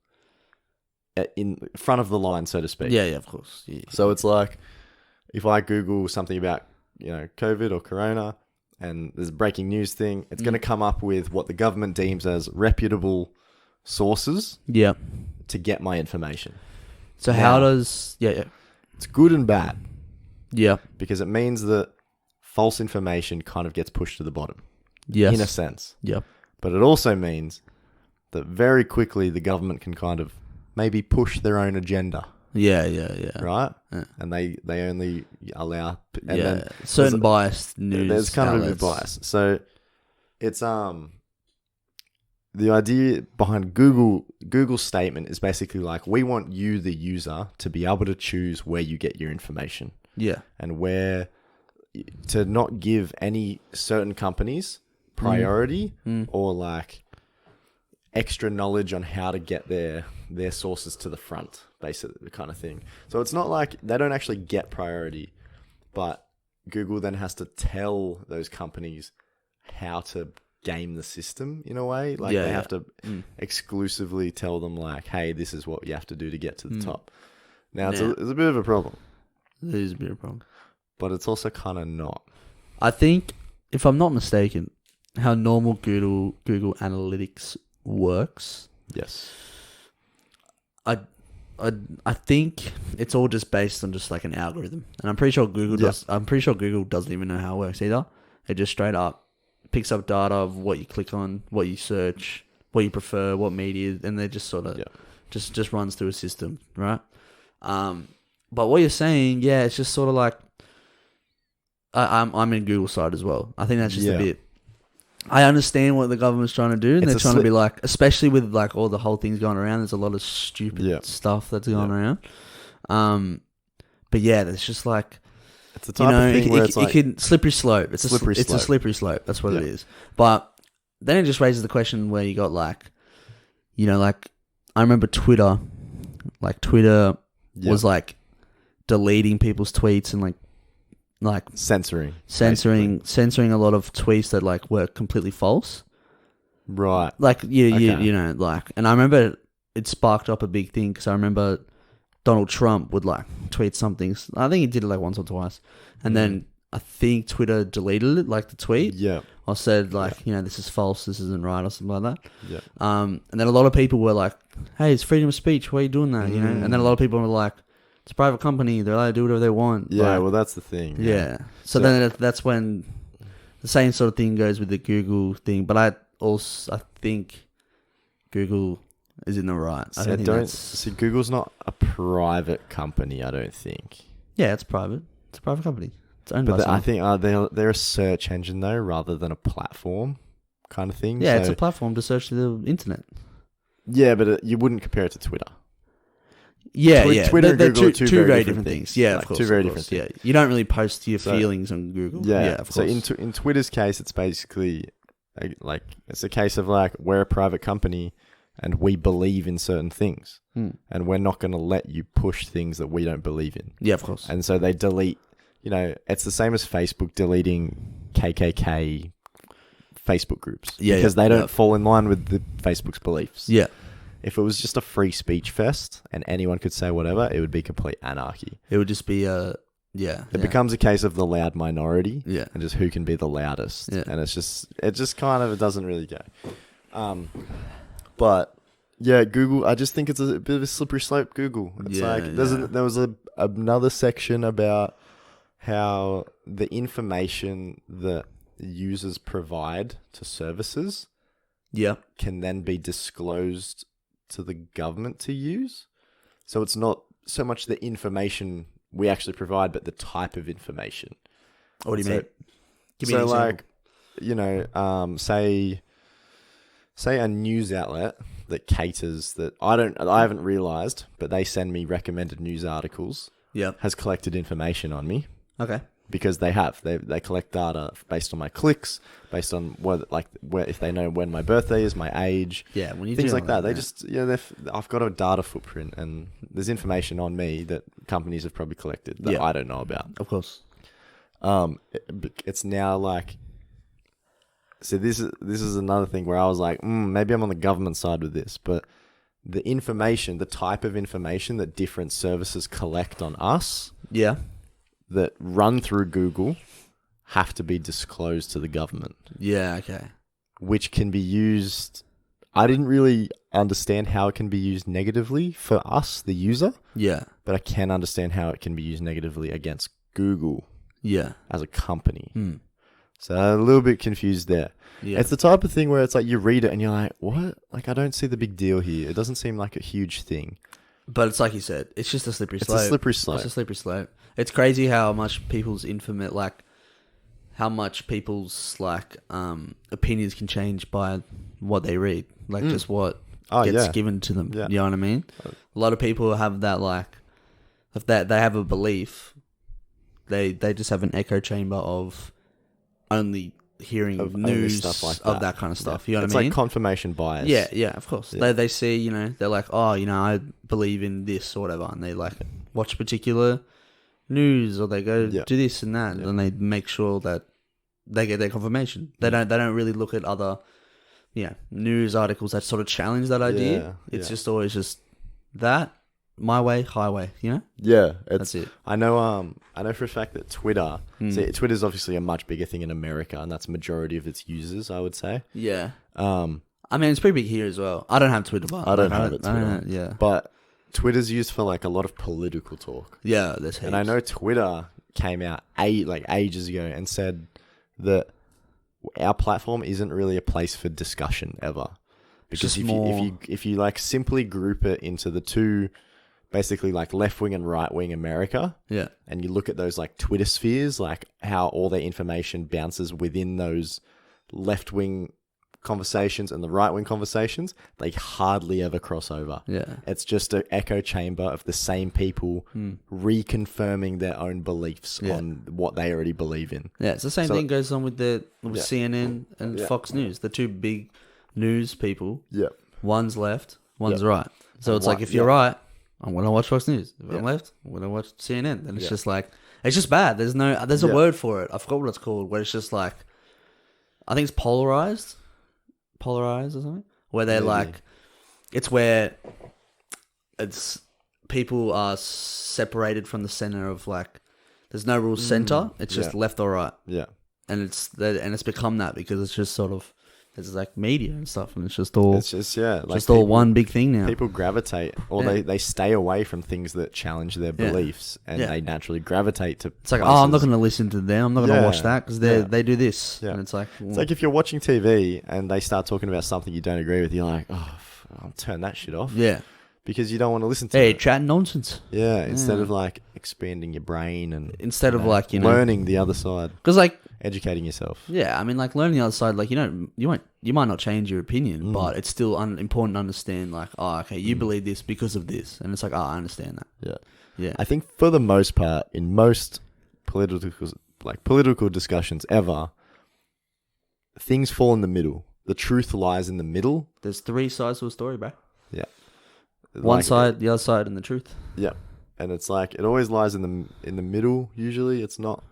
in front of the line, so to speak. Yeah, of course. Yeah. So it's like if I Google something about, COVID or Corona and there's a breaking news thing, it's going to come up with what the government deems as reputable sources Yep. to get my information. So Now- how does... Yeah. It's good and bad Yeah. because it means that false information kind of gets pushed to the bottom Yes. in a sense. Yep. But it also means that very quickly the government can kind of maybe push their own agenda, Yeah. right? Yeah. And they only allow and yeah. then Certain there's- biased news there's kind of a bit outlets. bias. So it's the idea behind Google's statement is basically like we want you the user to be able to choose where you get your information Yeah. and where to not give any certain companies priority or like extra knowledge on how to get their sources to the front, basically, the kind of thing. So it's not like they don't actually get priority, but Google then has to tell those companies how to game the system in a way. Like they have to exclusively tell them like, hey, this is what you have to do to get to the top. Now it's a bit of a problem, It is a bit of a problem. but it's also kind of not. I think, if I'm not mistaken, normal Google Analytics works, Yes. I think it's all just based on just like an algorithm, and I'm pretty sure Google does. I'm pretty sure Google doesn't even know how it works either. It just straight up picks up data of what you click on, what you search, what you prefer, what media, and they just sort of just runs through a system, right? But what you're saying, yeah, it's just sort of like I'm in Google side as well. I think that's just a bit. I understand what the government's trying to do, and they're trying to be like, especially with like all the whole things going around. There's a lot of stupid stuff that's going around. But yeah, there's just like, it's the type of thing where it's like, it can slippery slope. It's a slippery slope. That's what it is. But then it just raises the question where you got like, like I remember Twitter was like deleting people's tweets and like censoring a lot of tweets that like were completely false. Right. Like and I remember it sparked up a big thing because I remember Donald Trump would like tweet something. I think he did it like once or twice, and then I think Twitter deleted it, like the tweet. Yeah. Or said like, this is false, this isn't right, or something like that. Yeah. And then a lot of people were like, "Hey, it's freedom of speech. Why are you doing that?" And then a lot of people were like, "It's a private company. They're allowed to do whatever they want." Yeah, well, that's the thing. Yeah. So then that's when the same sort of thing goes with the Google thing. But I think Google is in the right. I don't see, Google's not a private company, I don't think. Yeah, it's private. It's a private company. It's owned by someone. I think they're a search engine though, rather than a platform kind of thing. Yeah, it's a platform to search the internet. Yeah, but you wouldn't compare it to Twitter. Yeah, Twitter and Google are are two very different things. Yeah, of course. Two very different things. Yeah, you don't really post your feelings on Google. Yeah, of course. So in Twitter's case, it's basically like it's a case of like we're a private company and we believe in certain things, and we're not going to let you push things that we don't believe in. Yeah, of course. And so they delete. It's the same as Facebook deleting KKK Facebook groups because they don't fall in line with the Facebook's beliefs. Yeah. If it was just a free speech fest and anyone could say whatever, it would be complete anarchy. It would just be It becomes a case of the loud minority, and just who can be the loudest, and it just kind of doesn't really go. But yeah, Google. I just think it's a bit of a slippery slope. Google. It's there was another section about how the information that users provide to services, can then be disclosed to the government to use. So it's not so much the information we actually provide, but the type of information. What do you mean? Give me an example. Like, say a news outlet that caters that I haven't realized, but they send me recommended news articles. Yeah, has collected information on me. Okay. Because they collect data based on my clicks, based on where if they know when my birthday is, my age, when you things do like that. They just I've got a data footprint, and there's information on me that companies have probably collected that I don't know about. Of course. It's now like, so this is another thing where I was like, maybe I'm on the government side with this, but the information, the type of information that different services collect on us, that run through Google, have to be disclosed to the government. Yeah, okay. Which can be used. I didn't really understand how it can be used negatively for us, the user. Yeah. But I can understand how it can be used negatively against Google. Yeah. As a company. So I'm a little bit confused there. Yeah. It's the type of thing where it's like you read it and you're like, what? Like, I don't see the big deal here. It doesn't seem like a huge thing. But it's like you said, it's just a slippery slope. It's a slippery slope. It's a slippery slope. It's crazy how much people's opinions can change by what they read. Like just what gets given to them. Yeah. You know what I mean? A lot of people have that, like, if they have a belief, they just have an echo chamber of only hearing of news stuff like that. Of that kind of stuff. You know what I mean? It's like confirmation bias. Yeah, of course. Yeah. They see, they're like, I believe in this or whatever, and they like watch particular news or they go do this and that, and they make sure that they get their confirmation. They don't really look at other news articles that sort of challenge that idea. It's just always just that, my way, highway. You know, Yeah, that's it. I know for a fact that Twitter. See, Twitter's obviously a much bigger thing in America, and that's the majority of its users, I would say. Yeah. Um, I mean, it's pretty big here as well. I don't have Twitter, but I don't have it. I Twitter. don't- yeah. But Twitter's used for like a lot of political talk. Yeah, there's heaps. And I know Twitter came out ages ago and said that our platform isn't really a place for discussion ever, because just if you like simply group it into the two, basically like left wing and right wing America, Yeah. and you look at those like Twitter spheres, like how all their information bounces within those left wing conversations and the right wing conversations, they hardly ever cross over. Yeah. It's just an echo chamber of the same people reconfirming their own beliefs Yeah. on what they already believe in. Yeah, it's the same So- thing goes on with Yeah. CNN and Yeah. Fox News. The two big news people. Yeah. One's left, one's Yeah. right. So it's One- like, if you're yeah. right, I'm gonna watch Fox News. If I'm Yeah. left, I'm gonna watch CNN. And it's Yeah. just like, it's just bad. There's a Yeah. word for it. I forgot what it's called. Where it's just like, I think it's polarized or something. Where they're Maybe. like, it's where it's people are separated from the center of like, there's no real center. It's just yeah. left or right. Yeah. And it's become that because it's just sort of, it's like media and stuff, and it's just all It's just, like just all people- one big thing now. People gravitate, or Yeah. they stay away from things that challenge their Yeah. beliefs, and Yeah. they naturally gravitate to. It's like, oh, I'm not places. going to listen to them. I'm not going to Yeah. watch that because Yeah. they do this. Yeah. And it's like, It's like if you're watching TV and they start talking about something you don't agree with, you're like, oh, I'll turn that shit off, yeah, because you don't want to listen to hey, it. chatting nonsense Yeah, instead Yeah. of like expanding your brain and instead of like, you know, learning the other side, because like, educating yourself. yeah, I mean, like learning the other side, like, you know, you might not change your opinion, but it's still important to understand. Like, oh, okay, you believe this because of this, and it's like, oh, I understand that. Yeah. Yeah, I think for the most part, in most political discussions ever, things fall in the middle. The truth lies in the middle. there's three sides to a story, bro. Yeah. One Like, side, the other side, and the truth. Yeah. And it's like it always lies in the middle. Usually, it's not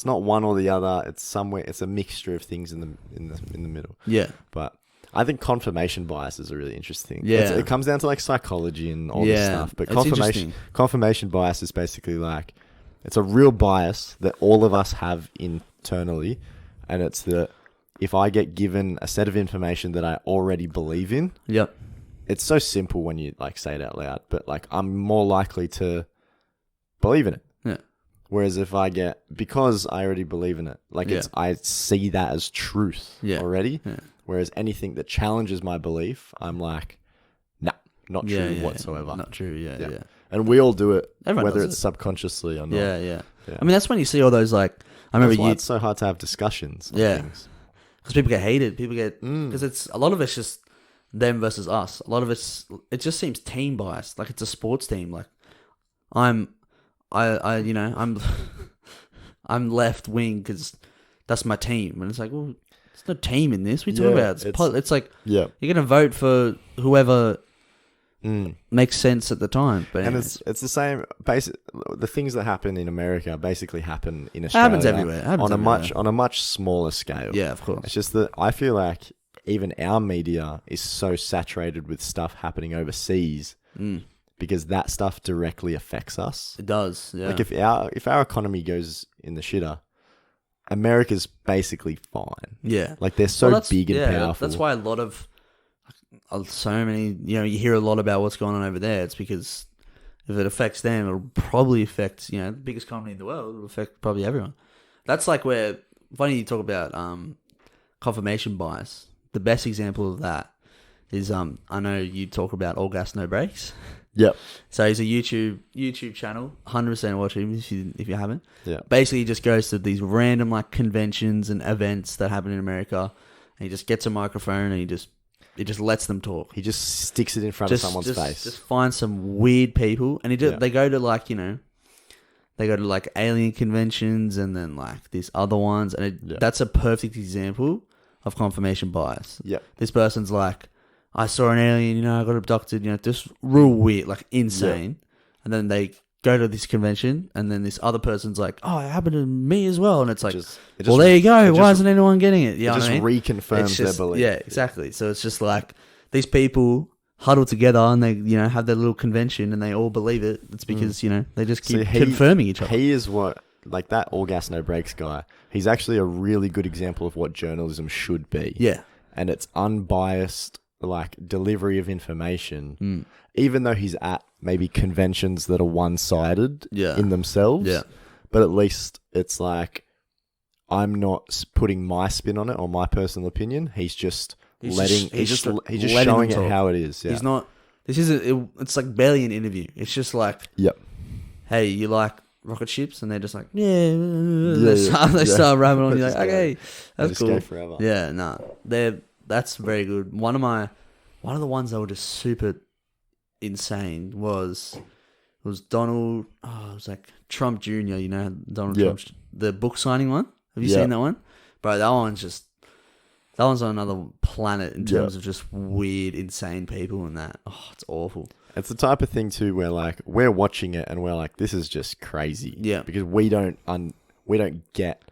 one or the other. It's somewhere. It's a mixture of things in the middle. Yeah, But I think confirmation bias is a really interesting. Yeah. It comes down to like psychology and all this Yeah, stuff. But it's confirmation bias is basically like it's a real bias that all of us have internally, and it's that if I get given a set of information that I already believe in, yep, it's so simple when you like say it out loud, but like I'm more likely to believe in it. yeah, Whereas if because I already believe in it, like Yeah. I see that as truth Yeah. already. Yeah. Whereas anything that challenges my belief, I'm like, nah, not true yeah, whatsoever. Not true. Yeah, Yeah. yeah. And we all do it, Everyone whether does it's it. subconsciously or not. Yeah, yeah, Yeah. I mean, that's when you see all those like. I remember That's why you it's so hard to have discussions. On Yeah. things. because people get hated. People get Mm. because it's a lot of it's just them versus us. A lot of it just seems team biased. Like it's a sports team. Like I'm I'm left wing because that's my team, and it's like, well, it's no team in this. We talk Yeah, about it's- it's like Yeah. you're gonna vote for whoever Mm. makes sense at the time. But And anyways, it's the same. The things that happen in America basically happen in it Australia. happens everywhere. It happens on a everywhere. much smaller scale. Yeah, of course. It's just that I feel like even our media is so saturated with stuff happening overseas because that stuff directly affects us. It does. Yeah. Like if our economy goes in the shitter, America's basically fine. yeah. Like they're so Well, that's- big and yeah, powerful. That's why a lot of so many, you hear a lot about what's going on over there. It's because if it affects them, it'll probably affect, the biggest company in the world. It'll affect probably everyone. That's like where, funny you talk about confirmation bias. The best example of that is, I know you talk about All Gas No Breaks. Yep. So he's a YouTube channel. 100% watch him if you haven't. Yeah. Basically, he just goes to these random like conventions and events that happen in America, and he just gets a microphone and he just lets them talk. He just sticks it in front of someone's face. Just finds some weird people, and Yeah. they go to like they go to like alien conventions and then like these other ones, and Yeah. that's a perfect example of confirmation bias. Yep. This person's like, I saw an alien, I got abducted, just real weird, like insane. And then they go to this convention, and then this other person's like, oh, it happened to me as well. And it's like, well, there you go. Why isn't anyone getting it? You know It just what I mean? reconfirms It's just- their belief. Yeah, exactly. So it's just like these people huddle together and they, you know, have their little convention and they all believe it, it's because, you know, they just keep See, confirming each other. He is what, like that all gas, no brakes guy. He's actually a really good example of what journalism should be. Yeah. And it's unbiased, like delivery of information, even though he's at maybe conventions that are one-sided in themselves. Yeah. But at least it's like, I'm not putting my spin on it or my personal opinion. He's just He's letting, just he's just letting showing them it talk. how it is. Yeah. He's not, this isn't, it's like barely an interview. It's just like, Yep. hey, you like rocket ships? And they're just like, yeah. They start ramming on you like, Just go. okay, They that's just cool. go forever. Yeah, no, that's very good. One of the ones that were just super insane was Donald. Oh, it was like Trump Jr. You know, Donald Yeah. Trump, the book signing one. Have you Yeah. seen that one, bro? That one's on another planet in terms of just weird, insane people and that. Oh, it's awful. It's the type of thing too where like we're watching it and we're like, this is just crazy. Yeah. Because we don't get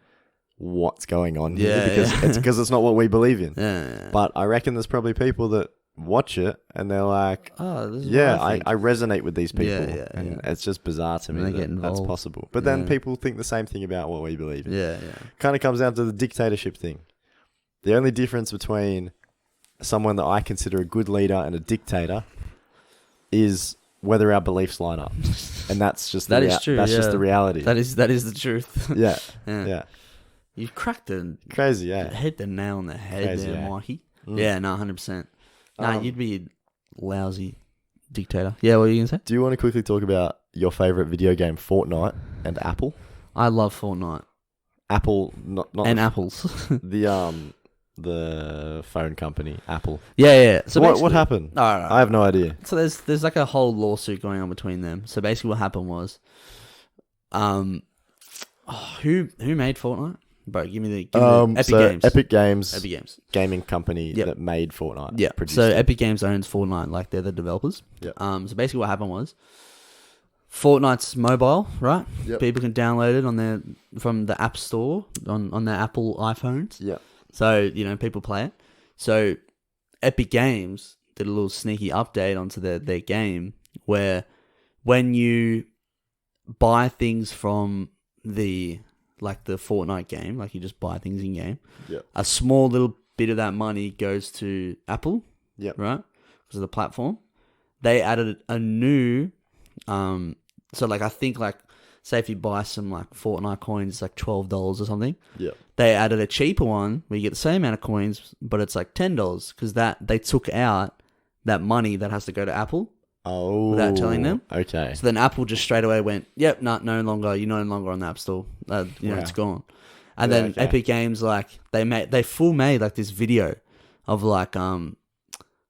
what's going on here Yeah, because yeah. it's not what we believe in. Yeah. But I reckon there's probably people that watch it and they're like, Oh, this is yeah, what I think. I resonate with these people. Yeah, and it's just bizarre to me And they that get that's involved. possible. But then Yeah. people think the same thing about what we believe in. Yeah. Kind of comes down to the dictatorship thing. The only difference between someone that I consider a good leader and a dictator is whether our beliefs line up. And that's just That is true. That's just yeah. the reality. That is the truth. yeah. Yeah. Yeah. You cracked the Crazy, yeah. hit the nail on the head Crazy, there, yeah. Mikey. Mm. Yeah, no, 100%. Nah, Um, you'd be a lousy dictator. Yeah, what are you gonna say? Do you want to quickly talk about your favorite video game, Fortnite, and Apple? I love Fortnite Apple, not and apples. the phone company, Apple. yeah. So what basically- happened? All right. I have no idea. So there's like a whole lawsuit going on between them. So basically, what happened was, who made Fortnite? Bro, give me the Epic so Games. Epic Games, Epic Games. gaming company Yep. that made Fortnite. Yeah. produced So it. Epic Games owns Fortnite, like they're the developers. Yep. So basically, what happened was, Fortnite's mobile, right? Yep. People can download it from the App Store on their Apple iPhones. Yeah. So people play it. So Epic Games did a little sneaky update onto their game where when you buy things from the Fortnite game, like you just buy things in game, Yep. a small little bit of that money goes to Apple, Yep. right? Because of the platform. They added a new, so like I think like say if you buy some like Fortnite coins, it's like $12 or something. Yeah. They added a cheaper one where you get the same amount of coins, but it's like $10 because that they took out that money that has to go to Apple. Oh. Without telling them? Okay. So then Apple just straight away went, "Yep, no longer. You're no longer on the App Store. Wow. It's gone." And Yeah, then okay. Epic Games like they made like this video of like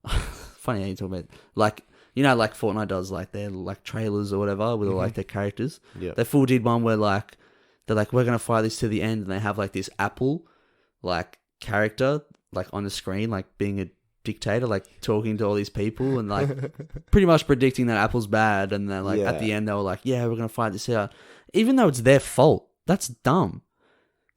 funny how you talk about like like Fortnite does like their like trailers or whatever with all like their characters. Yeah. They full did one where like they're like we're gonna fight this to the end, and they have like this Apple like character like on the screen like being a dictator, like talking to all these people and like pretty much predicting that Apple's bad, and then like at the end they were like, yeah, we're gonna fight this out, even though it's their fault. That's dumb.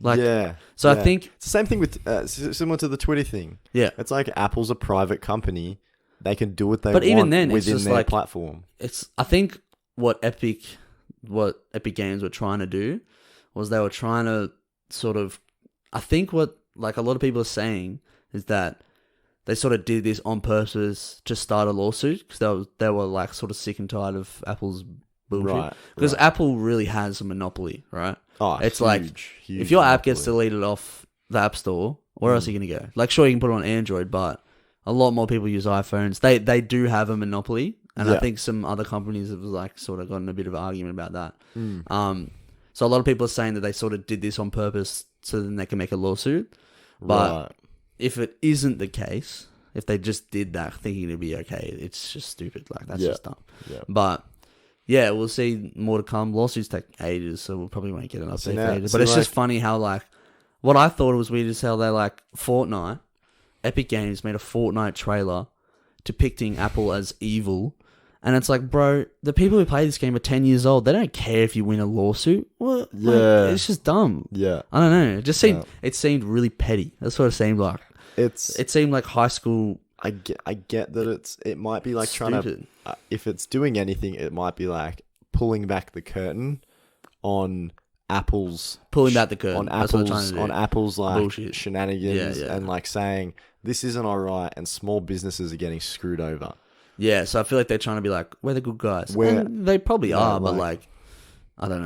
Like, yeah. so I Yeah. think It's the same thing with similar to the Twitter thing. yeah, It's like Apple's a private company. They can do what they But want even then, it's within just their like- platform. it's I think what Epic Games were trying to do was they were trying to sort of I think what like a lot of people are saying is that they sort of did this on purpose to start a lawsuit because they were like sort of sick and tired of Apple's bullshit. Right. Because right. Apple really has a monopoly, right? Oh, it's huge, like, huge if your app gets monopoly. deleted off the App Store, where else are you going to go? Like, sure, you can put it on Android, but a lot more people use iPhones. They do have a monopoly, and I Yeah. think some other companies have like sort of gotten a bit of an argument about that. Mm. So a lot of people are saying that they sort of did this on purpose so then they can make a lawsuit. But Right. if it isn't the case, if they just did that thinking it'd be okay, it's just stupid. Like, that's Yeah. just dumb. Yeah. But yeah, we'll see more to come. Lawsuits take ages, so we'll probably won't get an update now- for ages. so But it's just like- funny how like what I thought was weird is how they like Fortnite, Epic Games made a Fortnite trailer depicting Apple as evil. And it's like, bro, the people who play this game are 10 years old. They don't care if you win a lawsuit. What? Yeah. It's just dumb. Yeah. I don't know. It just seemed Yeah. it seemed really petty. That's what it seemed like. It's It seemed like high school I get that it might be like trying to, Stupid. if it's doing anything, it might be like pulling back the curtain on Apple's Pulling back the curtain. on That's what I'm trying Apple's to do. on Apple's like Bullshit. shenanigans Yeah. and like saying this isn't all right and small businesses are getting screwed over. Yeah, so I feel like they're trying to be like, we're the good guys. We're- And they probably No, are, but like- like, I don't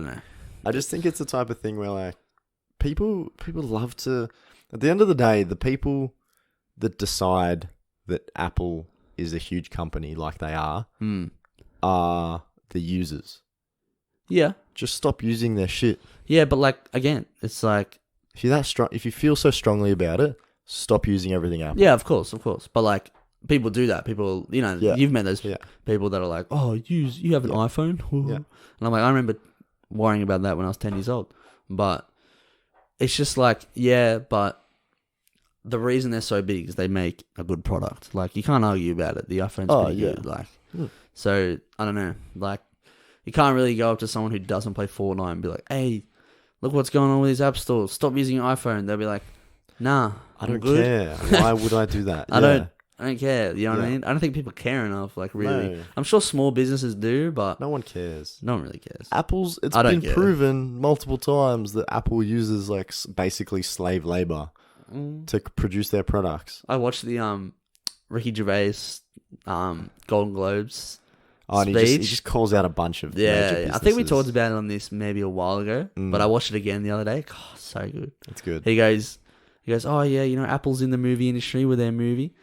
know. I just think it's the type of thing where like people love to, at the end of the day, the people that decide that Apple is a huge company like they are the users. Yeah. Just stop using their shit. Yeah, but like, again, it's like, If you're that strong, if you feel so strongly about it, stop using everything Apple. yeah, of course. But like, people do that. People, you know, Yeah. you've met those Yeah. people that are like, oh, you have an iPhone? Yeah. And I'm like, I remember worrying about that when I was 10 years old. But it's just like, yeah, but the reason they're so big is they make a good product. Like, you can't argue about it. The iPhone's pretty yeah. good. Like, Mm. so, I don't know. Like, you can't really go up to someone who doesn't play Fortnite and be like, hey, look what's going on with these app stores. Stop using your iPhone. They'll be like, nah, I I'm don't good. care. Why would I do that? I don't care. You know what I Yeah. mean? I don't think people care enough. Like, really. No. I'm sure small businesses do, but No one cares. no one really cares. It's I don't been care. proven multiple times that Apple uses like basically slave labor to produce their products. I watched the Ricky Gervais Golden Globes. Oh, and he Speech. just calls out a bunch of major Yeah, I think we businesses. talked about it on this maybe a while ago, but I watched it again the other day. God, so good. It's good. He goes, oh yeah, you know, Apple's in the movie industry with their movie.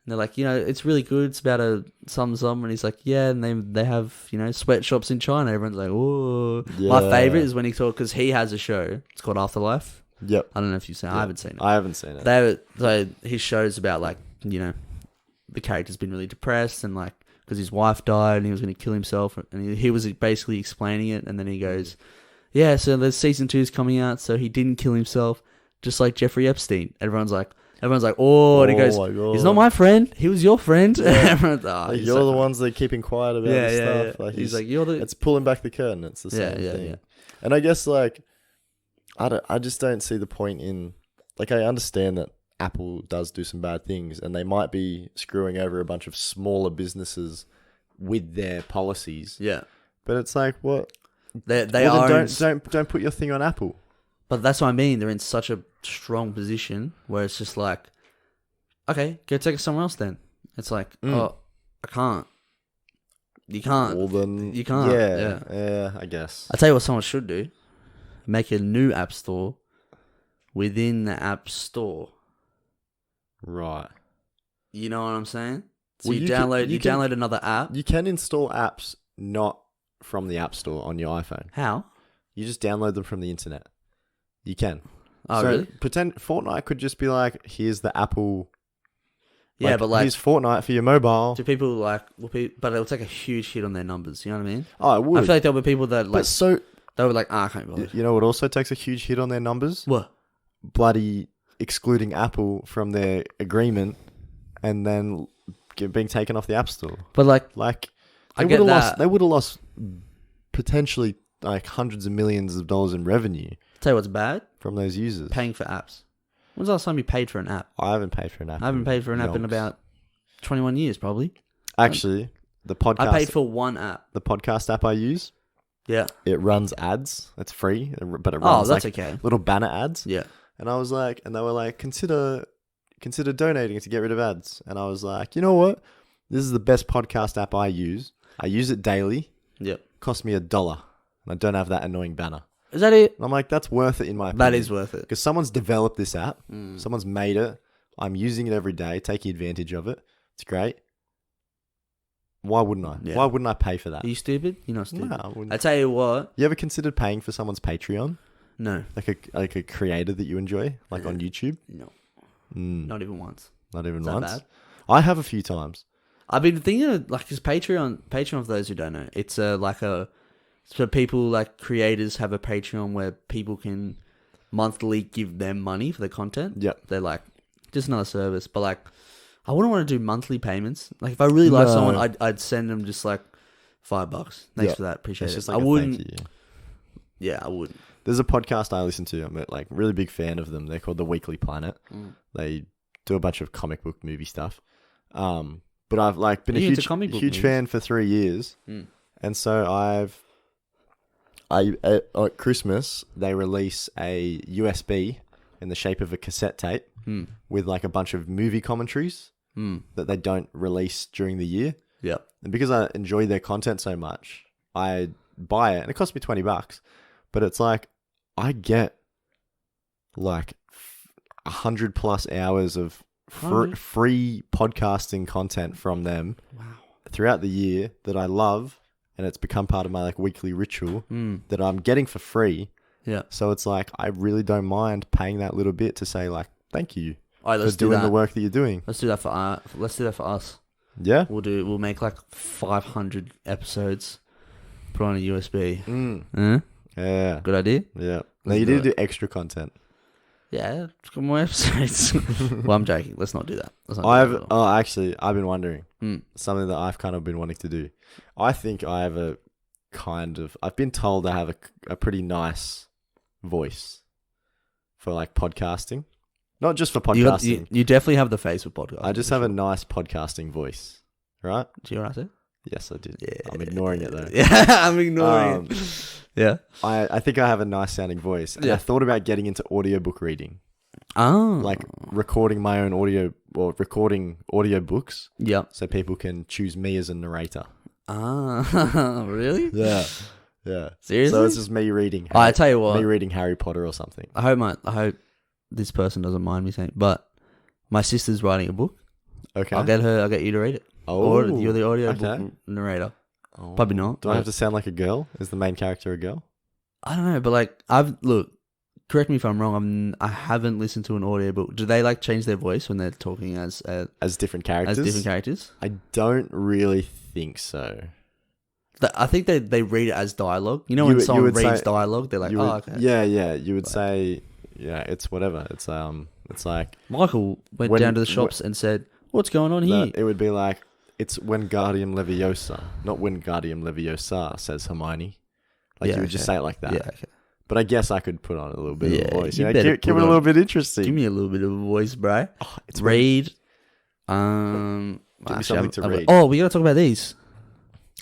And they're like, you know, it's really good. It's about a some, and he's like, yeah, and they have, you know, sweatshops in China. Everyone's like, oh. My Yeah. favorite is when he talks, because he has a show. It's called Afterlife. Yep. I don't know if you've seen it. I haven't seen it. I haven't seen it. So his show's about like, you know, the character's been really depressed and like because his wife died and he was going to kill himself, and he was basically explaining it, and then he goes, yeah, so there's season 2's coming out, so he didn't kill himself, just like Jeffrey Epstein. Everyone's like, oh, and he goes, my God. he's not my friend, he was your friend. Everyone's, Like, he's you're so the funny. ones that are keeping quiet about Yeah, this yeah, stuff. yeah. Like He's like, you're the. it's pulling back the curtain. It's the Yeah, same yeah, thing. yeah. And I guess like I just don't see the point in, like, I understand that Apple does do some bad things and they might be screwing over a bunch of smaller businesses with their policies. Yeah, But it's like, what? they Well, are. then don't put your thing on Apple. But that's what I mean. They're in such a strong position where it's just like, okay, go take it somewhere else then. It's like, oh, I can't. You can't. Well, then You can't, Yeah, I guess. I tell you what someone should do. Make a new app store within the app store. Right. You know what I'm saying? So Well, you you can- download you can- download another app. You can install apps not from the App Store on your iPhone. How? You just download them from the internet. You can. Oh, so really? Pretend Fortnite could just be like, here's the Apple. Yeah, but like, here's Fortnite for your mobile. do people like? But it'll take a huge hit on their numbers. You know what I mean? Oh, it would. I feel like there'll be people that like but so they'll be like, I can't be bothered. you know what also takes a huge hit on their numbers? What? Bloody excluding Apple from their agreement, and then being taken off the App Store. But like, Like I they get would have that. lost. They would have lost potentially like hundreds of millions of dollars in revenue tell you what's bad? from those users. Paying for apps. When's the last time you paid for an app? I haven't paid for an app. I haven't paid for an app in yonks. about 21 years, probably. Actually, the podcast. I paid for one app. the podcast app I use. Yeah. It runs ads. It's free, but it Oh, runs that's like okay. little banner ads. Yeah. And I was like, and they were like, consider donating to get rid of ads. And I was like, you know what? This is the best podcast app I use. I use it daily. Yep. Cost me $1, and I don't have that annoying banner. Is that it? And I'm like, that's worth it in my opinion. That is worth it. Because someone's developed this app. Someone's made it. I'm using it every day, taking advantage of it. It's great. Why wouldn't I? Yeah. Why wouldn't I pay for that? Are you stupid? You're not stupid. No, I wouldn't. I tell you what. You ever considered paying for someone's Patreon? No. Like a creator that you enjoy, like on YouTube? No. Mm, Not even once. not even Is that once. bad? I have a few times. I've been thinking of, like, because Patreon, for those who don't know, it's so people, like, creators have a Patreon where people can monthly give them money for the content. Yep. They're like, just another service. But, like, I wouldn't want to do monthly payments. Like, if I really like No. someone, I'd send them just, like, $5. Thanks Yeah. for that. Appreciate It's it. just like I a wouldn't. thank you. Yeah, I wouldn't. There's a podcast I listen to. I'm like really big fan of them. They're called The Weekly Planet. They do a bunch of comic book movie stuff. But I've like been Are a you into huge comic book huge movies? fan for 3 years, and so at Christmas they release a USB in the shape of a cassette tape with like a bunch of movie commentaries that they don't release during the year. Yep. And because I enjoy their content so much, I buy it, and it cost me $20. But it's like I get like 100+ hours of free podcasting content from them throughout the year that I love, and it's become part of my like weekly ritual that I'm getting for free. Yeah. So it's like I really don't mind paying that little bit to say like thank you All right, for let's do doing that. the work that you're doing. Let's do that for let's do that for us. Yeah. We'll make like 500 episodes. Put on a USB. Yeah. Good idea. Yeah. Now Let's you do need to it. do extra content. Yeah, it's got more episodes. Well, I'm joking. Let's not do that. Let's not do that at all. Actually, I've been wondering something that I've kind of been wanting to do. I think I have I've been told I have a pretty nice voice for like podcasting, not just for podcasting. You definitely have the face for podcast. I just have a nice podcasting voice, right? Do you know what I said? Yes, I did. Yeah. I'm ignoring it though. Yeah, I'm ignoring it. Yeah. I think I have a nice sounding voice. And Yeah. I thought about getting into audiobook reading, Oh. like recording my own recording audiobooks Yep. so people can choose me as a narrator. Ah, really? Yeah. Yeah. Seriously? So it's just me reading. I tell you what. Me reading Harry Potter or something. I hope this person doesn't mind me saying, but my sister's writing a book. Okay. I'll get you to read it. Oh. Or you're the audio Okay. book narrator. Oh. Probably not. Do I have to sound like a girl? Is the main character a girl? I don't know, but like correct me if I'm wrong. I haven't listened to an audiobook. Do they like change their voice when they're talking as As different characters? different characters? I don't really think so. I think they read it as dialogue. You know, You when would- you someone would reads say- dialogue, they're like, You "Oh, would- okay." Yeah. You would say, yeah, it's whatever. It's like Michael went When- down to the shops and said, "What's going on here?" it would be like it's Wingardium Leviosa, not Wingardium Leviosa, says Hermione. Like Yeah, you would just okay. say it like that. Yeah, okay. But I guess I could put on a little bit of Yeah, a voice. you You know, better keep put it a on- little bit interesting. Give me a little bit of a voice, bro. it's Read. Give me something to read. Oh, we gotta talk about these.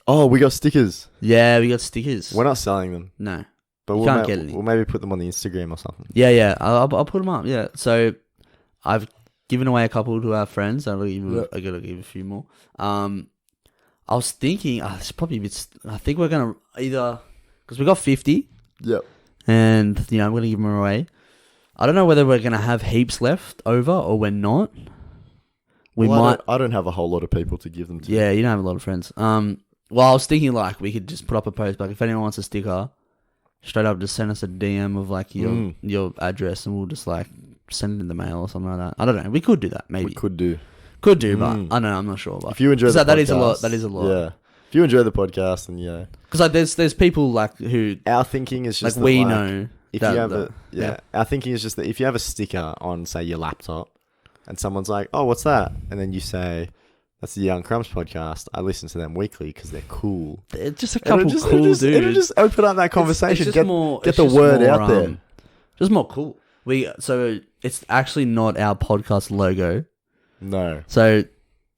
Oh, we got stickers. Yeah, we got stickers. We're not selling them, No. but You we'll, can't get any. we'll maybe put them on the Instagram or something. Yeah. I'll put them up. Yeah. So I've given away a couple to our friends. I gotta give a few more. I was thinking, it's probably a bit. I think we're gonna either because we got 50, Yep. and I'm gonna give them away. I don't know whether we're gonna have heaps left over or we're not. We might. I don't have a whole lot of people to give them to. Yeah, you don't have a lot of friends. Well, I was thinking like we could just put up a post, like if anyone wants a sticker, straight up just send us a DM of like your address, and we'll just like send it in the mail or something like that. I don't know. We could do that. Maybe We could do. but I don't know. I'm not sure. But If you enjoy the podcast, that is a lot. That is a lot. Yeah. If you enjoy the podcast, then yeah. Because like there's people like who Our thinking is like just we that, know. if that- you have that- our thinking is just that if you have a sticker on, say, your laptop, and someone's like, "Oh, what's that?" and then you say, "That's the Young Crumbs podcast. I listen to them weekly because they're cool." They're just a It'll couple just- cool it'll just, dudes. It'll just open up that It's conversation. just Get more, get it's the just word more, out there. Just more cool. So it's actually not our podcast logo. No. So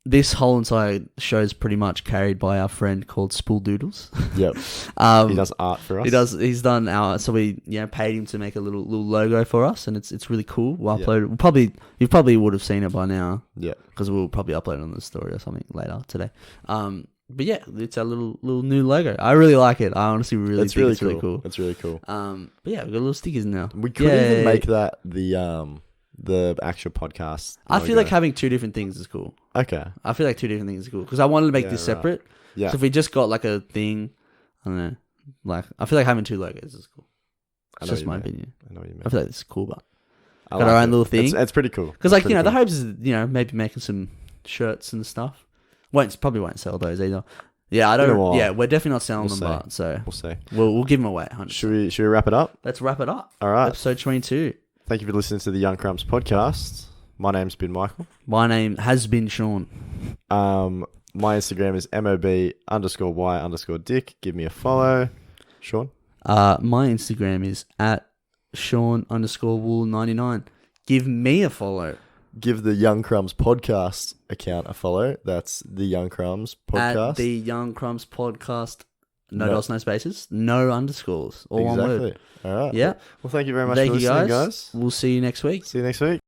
this whole entire show is pretty much carried by our friend called Spool Doodles. Yep. Um, He does art for us. He does. He's done our. So we paid him to make a little logo for us, and it's really cool. We'll Yeah. upload it. You probably would have seen it by now Yeah. because we'll probably upload it on the story or something later today. But yeah, it's our little new logo. I really like it. I honestly really It's think really it's cool. really cool. It's really cool. But yeah, we've got little stickers now. We could Yay. even make that the actual podcast. I feel logo. like having two different things is cool. Okay. I feel like two different things is cool because I wanted to make Yeah, this right. separate. Yeah. So if we just got like a thing, I don't know. Like I feel like having two logos is cool. I It's know just what my you mean. opinion. I know what you mean. I feel like this is cool, but I got our like own it. little thing. It's pretty cool. because like Pretty the cool. hopes is maybe making some shirts and stuff. Probably won't sell those either. Yeah, I In a don't. while. Yeah, we're definitely not selling We'll them, see. but so We'll see. we'll give them away. 100%. Should we wrap it up? Let's wrap it up. All right. Episode 22. Thank you for listening to the Young Crumbs podcast. My name's been Michael. My name has been Sean. My Instagram is mob_y_dick. Give me a follow. Sean? My Instagram is at Sean_wool99. Give me a follow. give the Young Crumbs podcast account a follow. That's the Young Crumbs podcast. At the Young Crumbs podcast. No No. dots, no spaces, no underscores. All one word. All right. Yeah. Well, thank you very much Thank for you listening, guys. guys. We'll see you next week. See you next week.